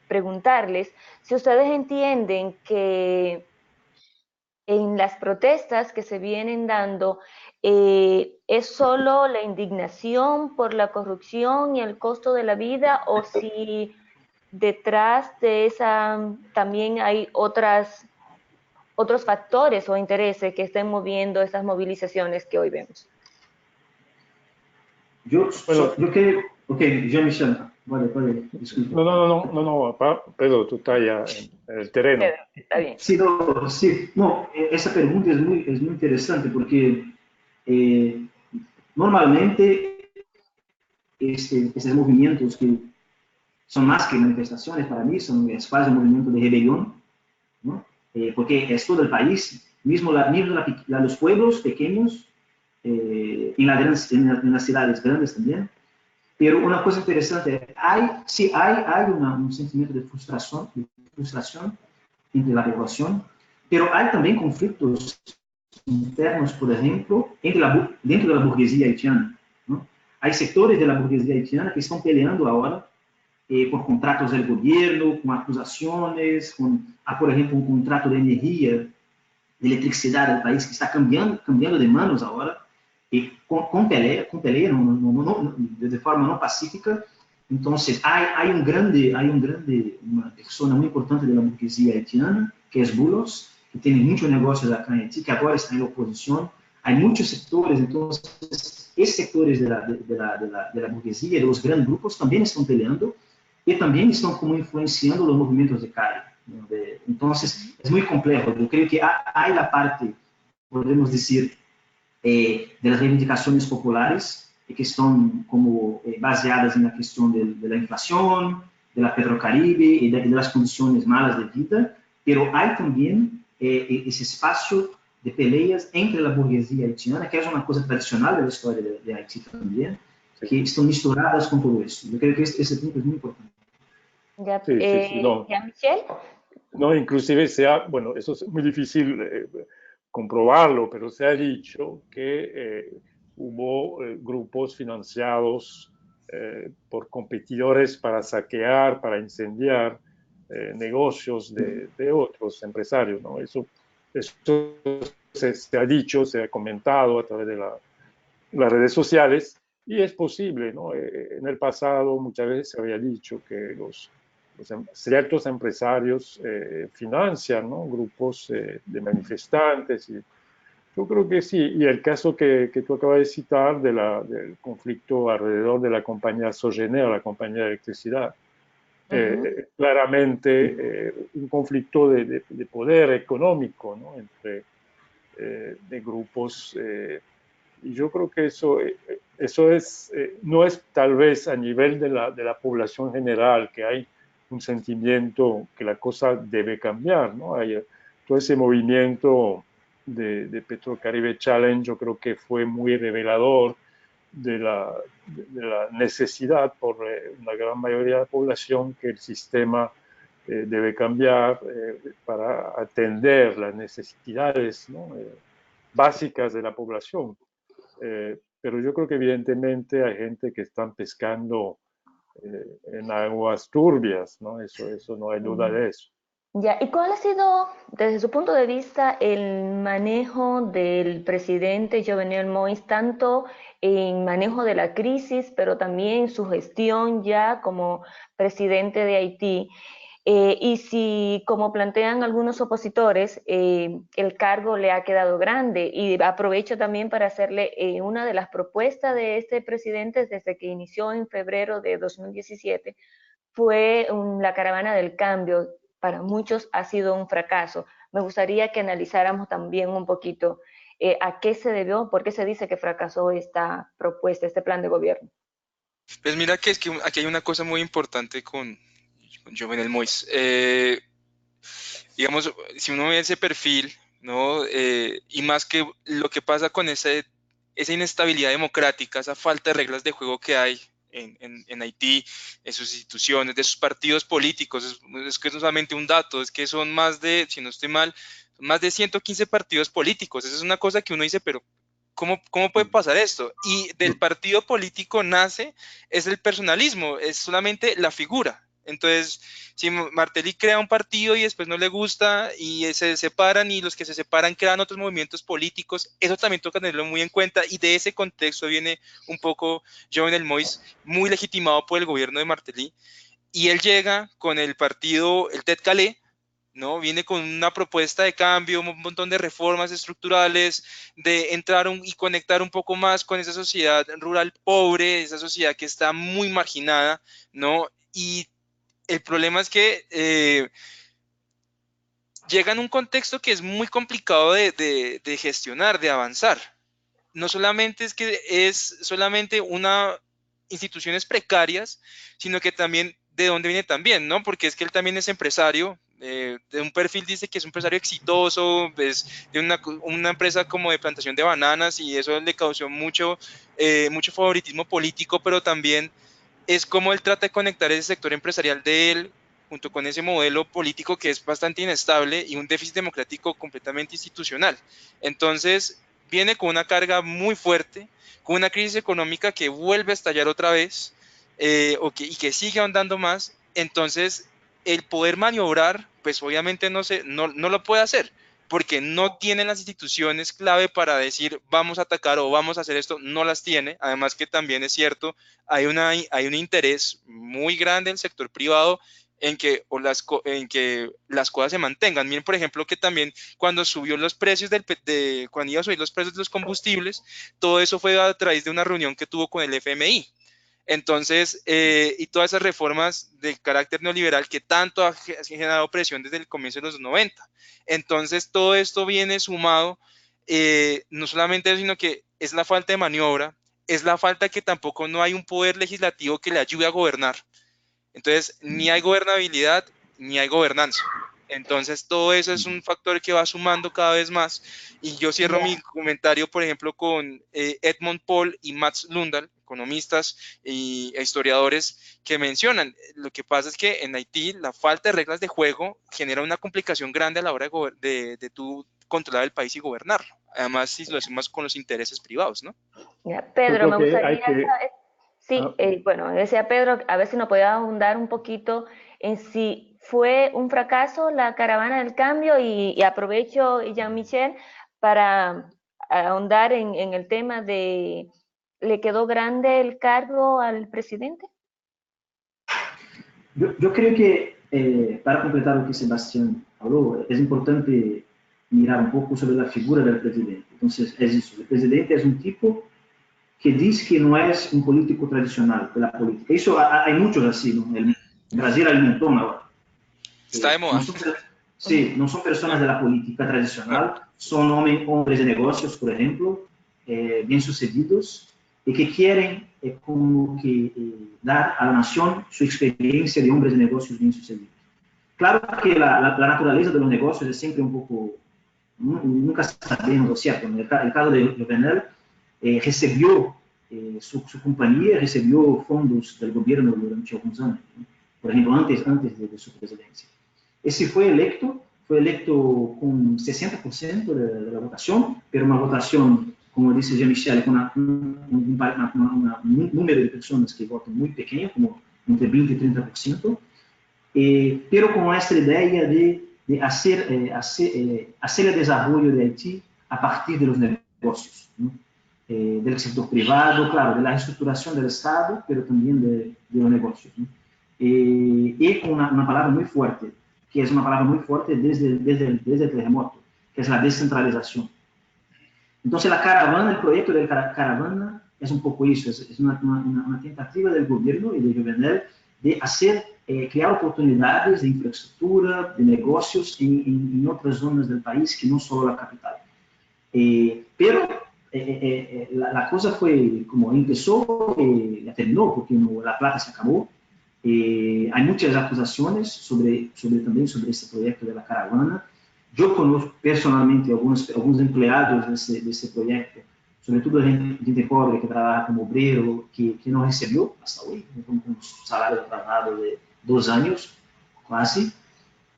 preguntarles si ustedes entienden que en las protestas que se vienen dando, ¿es solo la indignación por la corrupción y el costo de la vida, o si detrás de esa también hay otros factores o intereses que estén moviendo esas movilizaciones que hoy vemos? Yo creo, ok, Jean-Michel, vale, disculpa. No, Pedro, tú estás ya en el terreno. Pedro, está bien. Sí, esa pregunta es muy interesante porque normalmente estos movimientos que son más que manifestaciones para mí, es casi un movimiento de rebelión, ¿no? Porque es todo el país, mismo los pueblos pequeños, en las ciudades grandes también. Pero una cosa interesante, hay un sentimiento de frustración entre la población, pero hay también conflictos internos, por ejemplo, dentro de la burguesía haitiana, ¿no? Hay sectores de la burguesía haitiana que están peleando ahora por contratos del gobierno, con acusaciones, por ejemplo, un contrato de energía, de electricidad del país que está cambiando de manos ahora, con pelea de forma no pacífica. Entonces, hay una persona muy importante de la burguesía haitiana, que es Bulos, que tiene muchos negocios acá en Haití, que ahora está en la oposición. Hay muchos sectores, entonces, esos sectores de la burguesía, de los grandes grupos, también están peleando y también están como influenciando los movimientos de calle, ¿no? Entonces, es muy complejo. Yo creo que hay la parte podemos decir, de las reivindicaciones populares, que están como baseadas en la cuestión de la inflación, de la Petrocaribe y de las condiciones malas de vida, pero hay también ese espacio de peleas entre la burguesía haitiana, que es una cosa tradicional de la historia de Haití también, que están misturadas con todo esto. Yo creo que ese punto es muy importante. Ya, Sí, sí, sí, no. ya, Michelle. No, inclusive bueno, eso es muy difícil comprobarlo, pero se ha dicho que hubo grupos financiados por competidores para saquear, para incendiar negocios de otros empresarios, ¿no? Eso se ha dicho, se ha comentado a través de las redes sociales y es posible, ¿no? En el pasado muchas veces se había dicho que ciertos empresarios financian, ¿no? Grupos de manifestantes. Y yo creo que sí. Y el caso que tú acabas de citar del conflicto alrededor de la compañía Sogener, la compañía de electricidad, Ujú. claramente un conflicto de poder económico, ¿no? Entre de grupos. Y yo creo que eso no es tal vez a nivel de la población general, que hay un sentimiento que la cosa debe cambiar, ¿no? Hay todo ese movimiento de Petrocaribe Challenge, yo creo que fue muy revelador de la necesidad por una gran mayoría de la población que el sistema debe cambiar para atender las necesidades, ¿no? Básicas de la población. Pero yo creo que evidentemente hay gente que están pescando en aguas turbias, ¿no? Eso no hay duda de eso. Ya, ¿y cuál ha sido, desde su punto de vista, el manejo del presidente Jovenel Moïse, tanto en manejo de la crisis, pero también su gestión ya como presidente de Haití? Y si, como plantean algunos opositores, el cargo le ha quedado grande. Y aprovecho también para hacerle una de las propuestas de este presidente desde que inició en febrero de 2017 fue la caravana del cambio. Para muchos ha sido un fracaso. Me gustaría que analizáramos también un poquito a qué se debió, por qué se dice que fracasó esta propuesta, este plan de gobierno. Pues mira que es que aquí hay una cosa muy importante con Jovenel Moïse. Digamos, si uno ve ese perfil, ¿no? Y más que lo que pasa con esa inestabilidad democrática, esa falta de reglas de juego que hay en Haití, en sus instituciones, de sus partidos políticos, es que no solamente un dato, es que son más de, si no estoy mal, más de 115 partidos políticos. Esa es una cosa que uno dice, pero ¿cómo puede pasar esto? Y del partido político nace, es el personalismo, es solamente la figura. Entonces, si Martelly crea un partido y después no le gusta y se separan y los que se separan crean otros movimientos políticos, eso también toca tenerlo muy en cuenta y de ese contexto viene un poco Jovenel Moïse, muy legitimado por el gobierno de Martelly, y él llega con el partido, el Tet Calais, ¿no? Viene con una propuesta de cambio, un montón de reformas estructurales, de entrar y conectar un poco más con esa sociedad rural pobre, esa sociedad que está muy marginada, ¿no? Y el problema es que llega en un contexto que es muy complicado de gestionar, de avanzar. No solamente es que es solamente una instituciones precarias, sino que también de dónde viene también, ¿no? Porque es que él también es empresario, de un perfil dice que es un empresario exitoso, es de una empresa como de plantación de bananas y eso le causó mucho favoritismo político, pero también es como él trata de conectar ese sector empresarial de él junto con ese modelo político que es bastante inestable y un déficit democrático completamente institucional. Entonces, viene con una carga muy fuerte, con una crisis económica que vuelve a estallar otra vez y que sigue ahondando más. Entonces, el poder maniobrar, pues obviamente no lo puede hacer porque no tiene las instituciones clave para decir vamos a atacar o vamos a hacer esto, no las tiene. Además que también es cierto, hay un interés muy grande del sector privado en que las cosas se mantengan. Miren, por ejemplo, que también cuando subió los precios cuando iba a subir los precios de los combustibles, todo eso fue a través de una reunión que tuvo con el FMI. Entonces, y todas esas reformas de carácter neoliberal que tanto ha generado presión desde el comienzo de los 90. Entonces, todo esto viene sumado no solamente eso, sino que es la falta de maniobra, es la falta que tampoco no hay un poder legislativo que le ayude a gobernar. Entonces, ni hay gobernabilidad, ni hay gobernanza. Entonces, todo eso es un factor que va sumando cada vez más. Y yo cierro mi comentario, por ejemplo, con Edmond Paul y Mats Lundahl, economistas e historiadores, que mencionan, lo que pasa es que en Haití la falta de reglas de juego genera una complicación grande a la hora de tú controlar el país y gobernarlo. Además, si lo hacemos con los intereses privados, ¿no? Yo Pedro, creo me que hay gustaría que... saber, sí, ah, bueno, decía Pedro, a ver si nos podía ahondar un poquito en si fue un fracaso la caravana del cambio y aprovecho, Jean-Michel, para ahondar en el tema de, ¿le quedó grande el cargo al presidente? Yo creo que, para completar lo que Sebastián habló, es importante mirar un poco sobre la figura del presidente. Entonces, es eso, el presidente es un tipo que dice que no es un político tradicional de la política. Eso hay muchos así, ¿no? En Brasil hay un montón ahora. Está de moda. No son, sí, no son personas de la política tradicional, son hombres de negocios, por ejemplo, bien sucedidos, y que quieren como que dar a la nación su experiencia de hombres de negocios bien sucedidos. Claro que la naturaleza de los negocios es siempre un poco, nunca sabemos lo cierto. En el caso de Jovenel, recibió su compañía, recibió fondos del gobierno durante algunos años, ¿no? Por ejemplo, antes de su presidencia. Ese fue electo con 60% de la votación, pero una votación, como dice Jean-Michel, con un número de personas que votan muy pequeño, como entre 20 y 30%, pero con esta idea de hacer el desarrollo de Haití a partir de los negocios, ¿no? Del sector privado, claro, de la reestructuración del Estado, pero también de los negocios, ¿no? Y con una palabra muy fuerte, que es una palabra muy fuerte desde el terremoto, que es la descentralización. Entonces, la caravana, el proyecto de la caravana es un poco eso, es una tentativa del gobierno y de Jovenel de hacer, crear oportunidades de infraestructura, de negocios en otras zonas del país que no solo la capital. Pero la cosa fue como empezó, ya terminó, porque no, la plata se acabó. Hay muchas acusaciones también sobre este proyecto de la caravana. Yo conozco personalmente algunos empleados de ese proyecto, sobre todo gente pobre que trabaja como obrero, que no recibió hasta hoy, con un salario atrasado de 2 años, casi.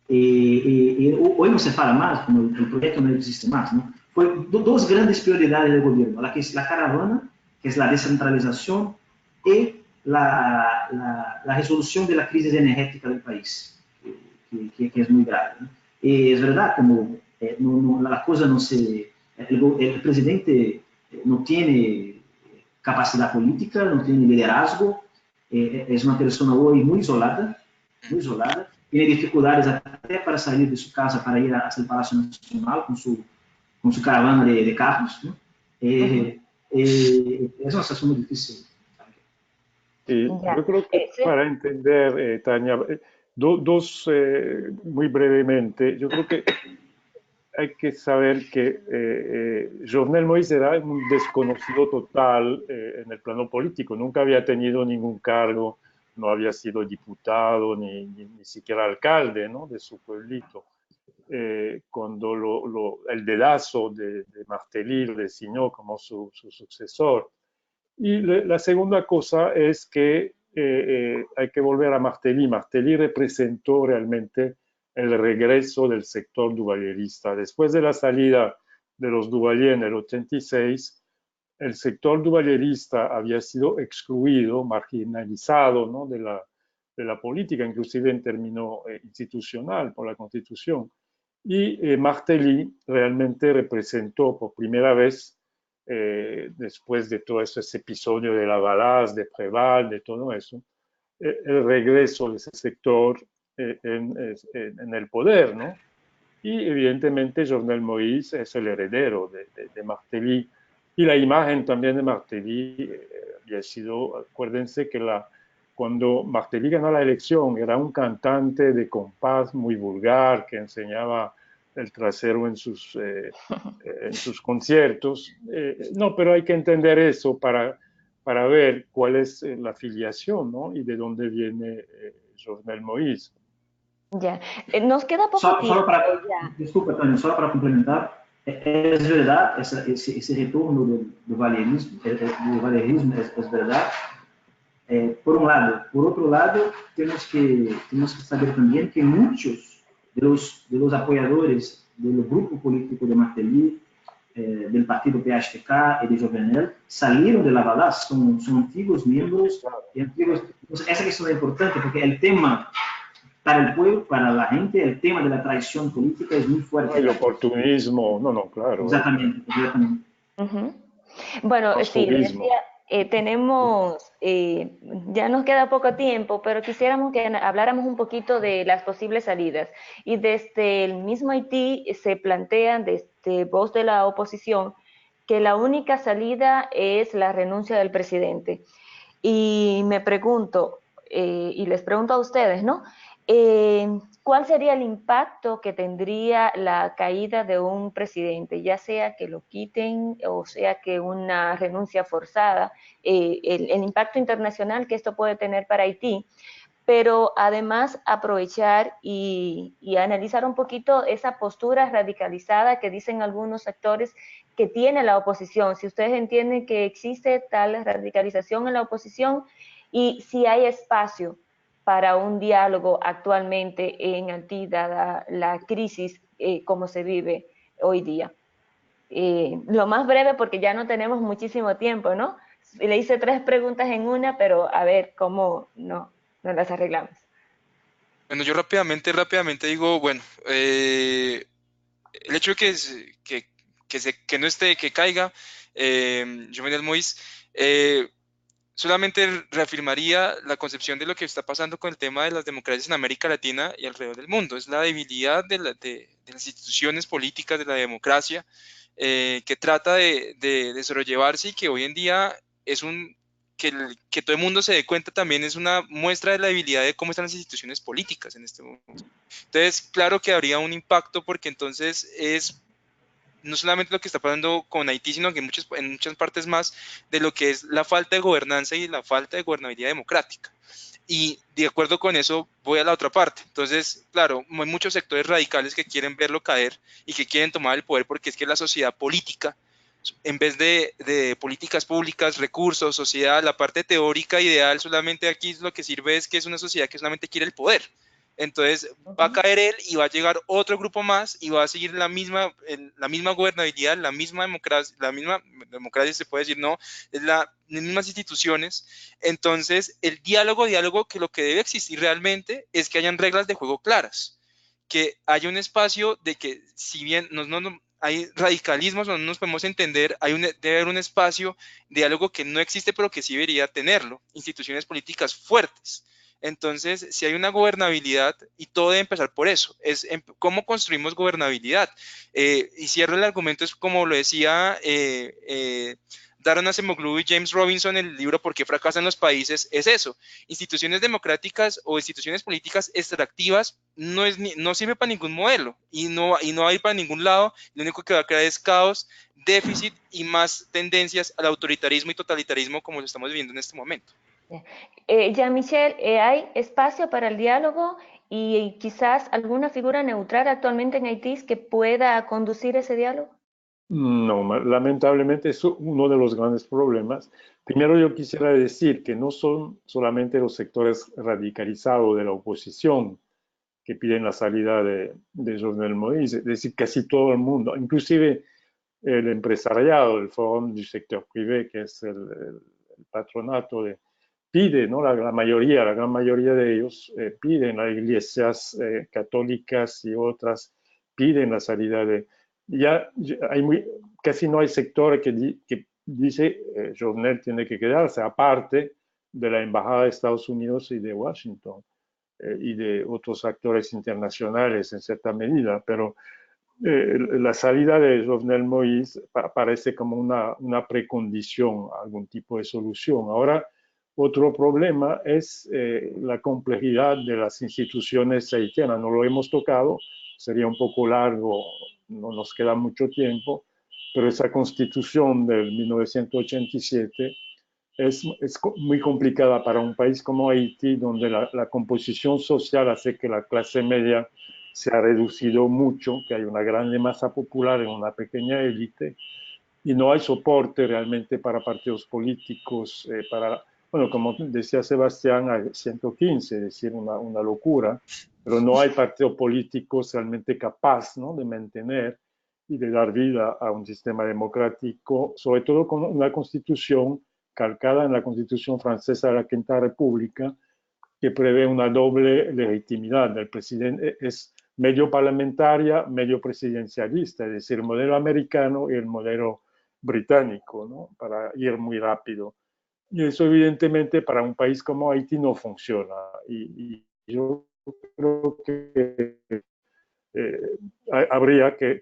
Hoy no se fala más, como el proyecto no existe más, ¿no? Fue dos grandes prioridades del gobierno, la que es la caravana, que es la descentralización, y la resolución de la crisis energética del país, que es muy grave, ¿no? Y es verdad, como la cosa no se... El presidente no tiene capacidad política, no tiene liderazgo, es una persona hoy muy isolada, tiene dificultades até para salir de su casa para ir hasta el Palacio Nacional con su caravana de carros, ¿no? Es una situación muy difícil. yo Ya. creo que Sí. para entender, Tania, muy brevemente, yo creo que hay que saber que Jovenel Moïse era un desconocido total en el plano político, nunca había tenido ningún cargo, no había sido diputado ni siquiera alcalde, ¿no?, de su pueblito. Cuando el dedazo de Martelly lo designó como su sucesor. Y la segunda cosa es que hay que volver a Martelly. Martelly representó realmente el regreso del sector duvalierista. Después de la salida de los Duvalier en el 86, el sector duvalierista había sido excluido, marginalizado, ¿no?, de la política, inclusive en términos institucional por la Constitución. Y Martelly realmente representó por primera vez, después de todo ese episodio de la Balaz, de Preval, de todo eso, el regreso de ese sector en el poder, ¿no? Y evidentemente Jovenel Moïse es el heredero de Martelly. Y la imagen también de Martelly había sido, acuérdense que cuando Martelly ganó la elección era un cantante de compás muy vulgar que enseñaba el trasero en sus conciertos. No, pero hay que entender eso para ver cuál es la filiación, ¿no? Y de dónde viene Jovenel Moïse. Ya, nos queda poco Solo tiempo para, ya. disculpa, Tânia, solo para complementar, es verdad, ese retorno del valerismo es verdad, por un lado. Por otro lado, tenemos que saber también que muchos de los apoyadores del grupo político de Martelly, del partido PHTK y de Jovenel, salieron de la Valas, son antiguos miembros. Y antiguos, entonces, esa cuestión es importante porque el tema para el pueblo, para la gente, el tema de la traición política es muy fuerte. El oportunismo, no, claro. Exactamente, exactamente. Ujú. Bueno, sí, le Pastorismo. decía, ya nos queda poco tiempo, pero quisiéramos que habláramos un poquito de las posibles salidas. Y desde el mismo Haití se plantean, desde voz de la oposición, que la única salida es la renuncia del presidente. Y me pregunto, y les pregunto a ustedes, ¿no? ¿Cuál sería el impacto que tendría la caída de un presidente, ya sea que lo quiten o sea que una renuncia forzada, el impacto internacional que esto puede tener para Haití? Pero además aprovechar y analizar un poquito esa postura radicalizada que dicen algunos sectores que tiene la oposición, si ustedes entienden que existe tal radicalización en la oposición y si hay espacio para un diálogo actualmente en Haití, dada la crisis como se vive hoy día. Lo más breve porque ya no tenemos muchísimo tiempo, ¿no? Le hice 3 preguntas en una, pero a ver cómo no, nos las arreglamos. Bueno, yo rápidamente digo, bueno, el hecho de que no esté, que caiga Jovenel Moïse, solamente reafirmaría la concepción de lo que está pasando con el tema de las democracias en América Latina y alrededor del mundo. Es la debilidad de las instituciones políticas de la democracia que trata de sobrellevarse y que hoy en día es que todo el mundo se dé cuenta también es una muestra de la debilidad de cómo están las instituciones políticas en este momento. Entonces, claro que habría un impacto porque entonces es no solamente lo que está pasando con Haití, sino que en muchas partes más de lo que es la falta de gobernanza y la falta de gobernabilidad democrática. Y de acuerdo con eso voy a la otra parte. Entonces, claro, hay muchos sectores radicales que quieren verlo caer y que quieren tomar el poder porque es que la sociedad política, en vez de políticas públicas, recursos, sociedad, la parte teórica ideal solamente aquí lo que sirve es que es una sociedad que solamente quiere el poder. Entonces va a caer él y va a llegar otro grupo más y va a seguir la misma gobernabilidad, la misma democracia se puede decir, no, es las mismas instituciones. Entonces el diálogo que lo que debe existir realmente es que hayan reglas de juego claras, que haya un espacio de que si bien hay radicalismos, no nos podemos entender, debe haber un espacio de diálogo que no existe, pero que sí debería tenerlo, instituciones políticas fuertes. Entonces, si hay una gobernabilidad, y todo debe empezar por eso, es cómo construimos gobernabilidad. Y cierro el argumento, es como lo decía Daron Acemoglu y James Robinson en el libro ¿Por qué fracasan los países? Es eso, instituciones democráticas o instituciones políticas extractivas no sirve para ningún modelo y no va a ir para ningún lado, lo único que va a crear es caos, déficit y más tendencias al autoritarismo y totalitarismo como lo estamos viviendo en este momento. Jean-Michel, ¿hay espacio para el diálogo y quizás alguna figura neutral actualmente en Haití que pueda conducir ese diálogo? No, lamentablemente es uno de los grandes problemas. Primero yo quisiera decir que no son solamente los sectores radicalizados de la oposición que piden la salida de Jovenel Moïse, es decir, casi todo el mundo, inclusive el empresariado, el Fórum du Secteur Privé, que es el patronato pide, ¿no? La gran mayoría de ellos piden, las iglesias católicas y otras piden la salida ya casi no hay sector que dice Jovenel tiene que quedarse, aparte de la Embajada de Estados Unidos y de Washington y de otros actores internacionales en cierta medida, pero la salida de Jovenel Moïse parece como una precondición, algún tipo de solución. Ahora, otro problema es la complejidad de las instituciones haitianas. No lo hemos tocado, sería un poco largo, no nos queda mucho tiempo, pero esa constitución del 1987 es muy complicada para un país como Haití, donde la composición social hace que la clase media se ha reducido mucho, que hay una grande masa popular en una pequeña élite, y no hay soporte realmente para partidos políticos, bueno, como decía Sebastián, hay 115, es decir, una locura, pero no hay partido político realmente capaz, ¿no?, de mantener y de dar vida a un sistema democrático, sobre todo con una constitución calcada en la constitución francesa de la Quinta República, que prevé una doble legitimidad del presidente. Es medio parlamentaria, medio presidencialista, es decir, el modelo americano y el modelo británico, ¿no?, para ir muy rápido. Y eso evidentemente para un país como Haití no funciona. Y yo creo que habría que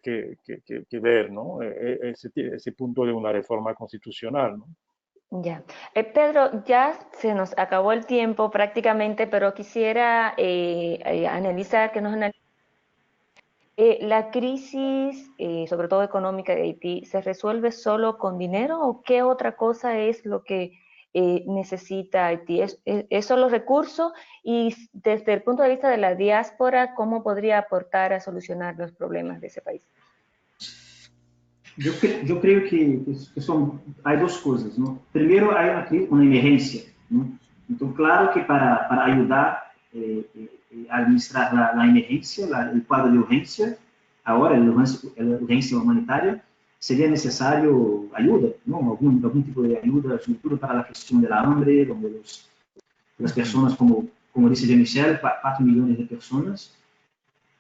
ver, ¿no?, ese punto de una reforma constitucional, ¿no? Ya. Pedro, ya se nos acabó el tiempo prácticamente, pero quisiera analizar, que nos analice la crisis, sobre todo económica de Haití, ¿se resuelve solo con dinero o qué otra cosa es lo que necesita Haití? ¿Es solo recursos? Y desde el punto de vista de la diáspora, ¿cómo podría aportar a solucionar los problemas de ese país? Yo creo que hay dos cosas, ¿no? Primero, hay una emergencia, ¿no? Entonces, claro que para ayudar a administrar la emergencia, el cuadro de urgencia, ahora, la urgencia humanitaria, sería necesario ayuda, ¿no? Algún tipo de ayuda, sobre todo para la gestión de la hambre, donde las personas, como dice Jean-Michel, 4 millones de personas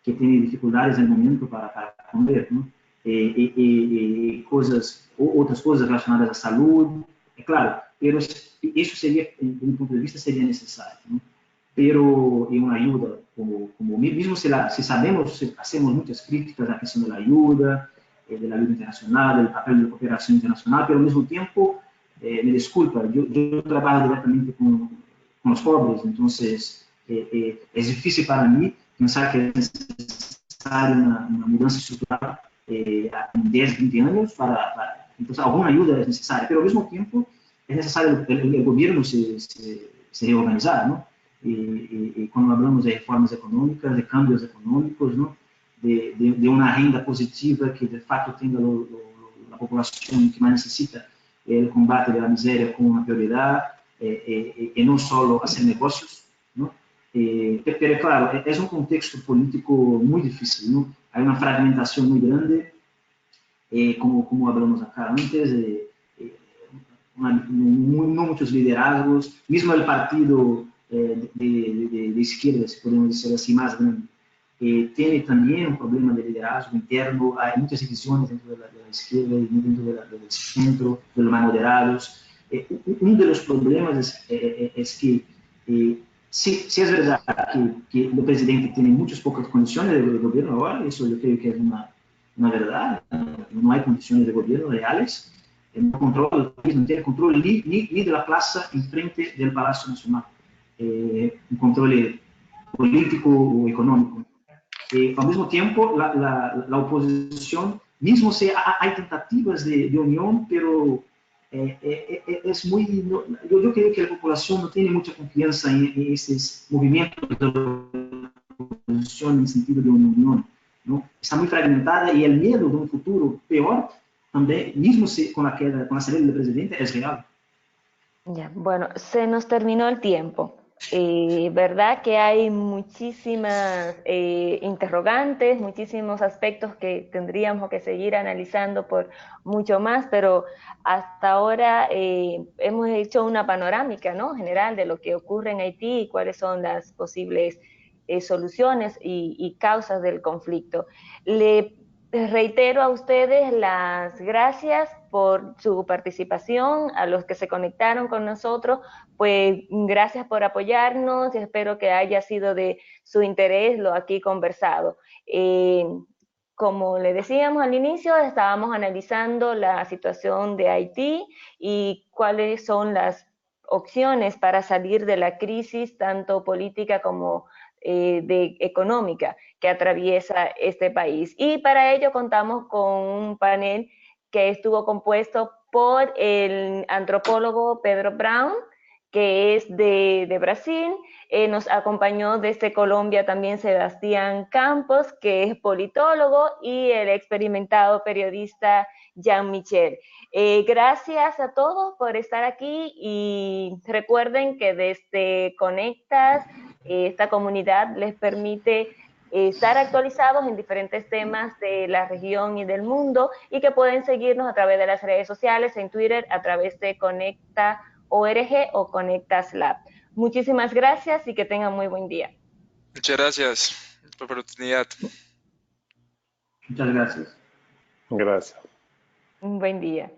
que tienen dificultades en el momento para comer, ¿no? Outras coisas relacionadas à saúde, é claro, isso seria, do meu ponto de vista, seria necessário, ¿no? Pero uma ajuda, mesmo se sabemos, hacemos muitas críticas à questão da ajuda internacional, do papel da cooperação internacional, pero ao mesmo tempo, me desculpa, eu trabalho diretamente com os pobres, então é difícil para mim pensar que é necessário uma mudança estrutural em 10, 20 anos então alguma ajuda é necessária, mas ao mesmo tempo é necessário o governo se reorganizar, não? E quando falamos de reformas econômicas, de cambios econômicos, não? De uma renda positiva que de fato tenha a população que mais necessita o combate à miséria como uma prioridade e não só fazer negócios, não? Pero claro, é um contexto político muito difícil, não? Há uma fragmentação muito grande, como falamos acá antes, não muitos liderazgos, mesmo o partido de esquerda, se podemos dizer assim, mais grande, tem também problema de liderazgo interno, há muitas divisões dentro da esquerda e dentro do centro, dos mais moderados. Dos problemas é que se é verdade que o presidente tem muitas poucas condições de governo agora, isso eu creio que é uma verdade, não há condições de governo reais, não controla o país, não tem controle nem da praça em frente do Palácio Nacional, um controle político ou econômico. Ao mesmo tempo, a oposição, mesmo se há tentativas de união, pero eu creio que a população não tem muita confiança em esses movimentos de oposição no sentido de uma união, não? Está muito fragmentada e o medo de um futuro pior também, mesmo com a saída do presidente, é real. Ya, bueno, se nos terminó el tiempo. Verdad que hay muchísimas interrogantes, muchísimos aspectos que tendríamos que seguir analizando por mucho más, pero hasta ahora hemos hecho una panorámica, ¿no?, general de lo que ocurre en Haití y cuáles son las posibles soluciones y causas del conflicto. Le reitero a ustedes las gracias por su participación, a los que se conectaron con nosotros, pues gracias por apoyarnos y espero que haya sido de su interés lo aquí conversado. Como le decíamos al inicio, estábamos analizando la situación de Haití y cuáles son las opciones para salir de la crisis, tanto política como económica que atraviesa este país. Y para ello contamos con un panel que estuvo compuesto por el antropólogo Pedro Brown, que es de Brasil. Nos acompañó desde Colombia también Sebastián Campos, que es politólogo, y el experimentado periodista Jean Michel. Gracias a todos por estar aquí y recuerden que desde Conectas, esta comunidad les permite estar actualizados en diferentes temas de la región y del mundo, y que pueden seguirnos a través de las redes sociales, en Twitter a través de Conecta.org o Conectas Lab. Muchísimas gracias y que tengan muy buen día. Muchas gracias por la oportunidad. Muchas gracias. Gracias. Un buen día.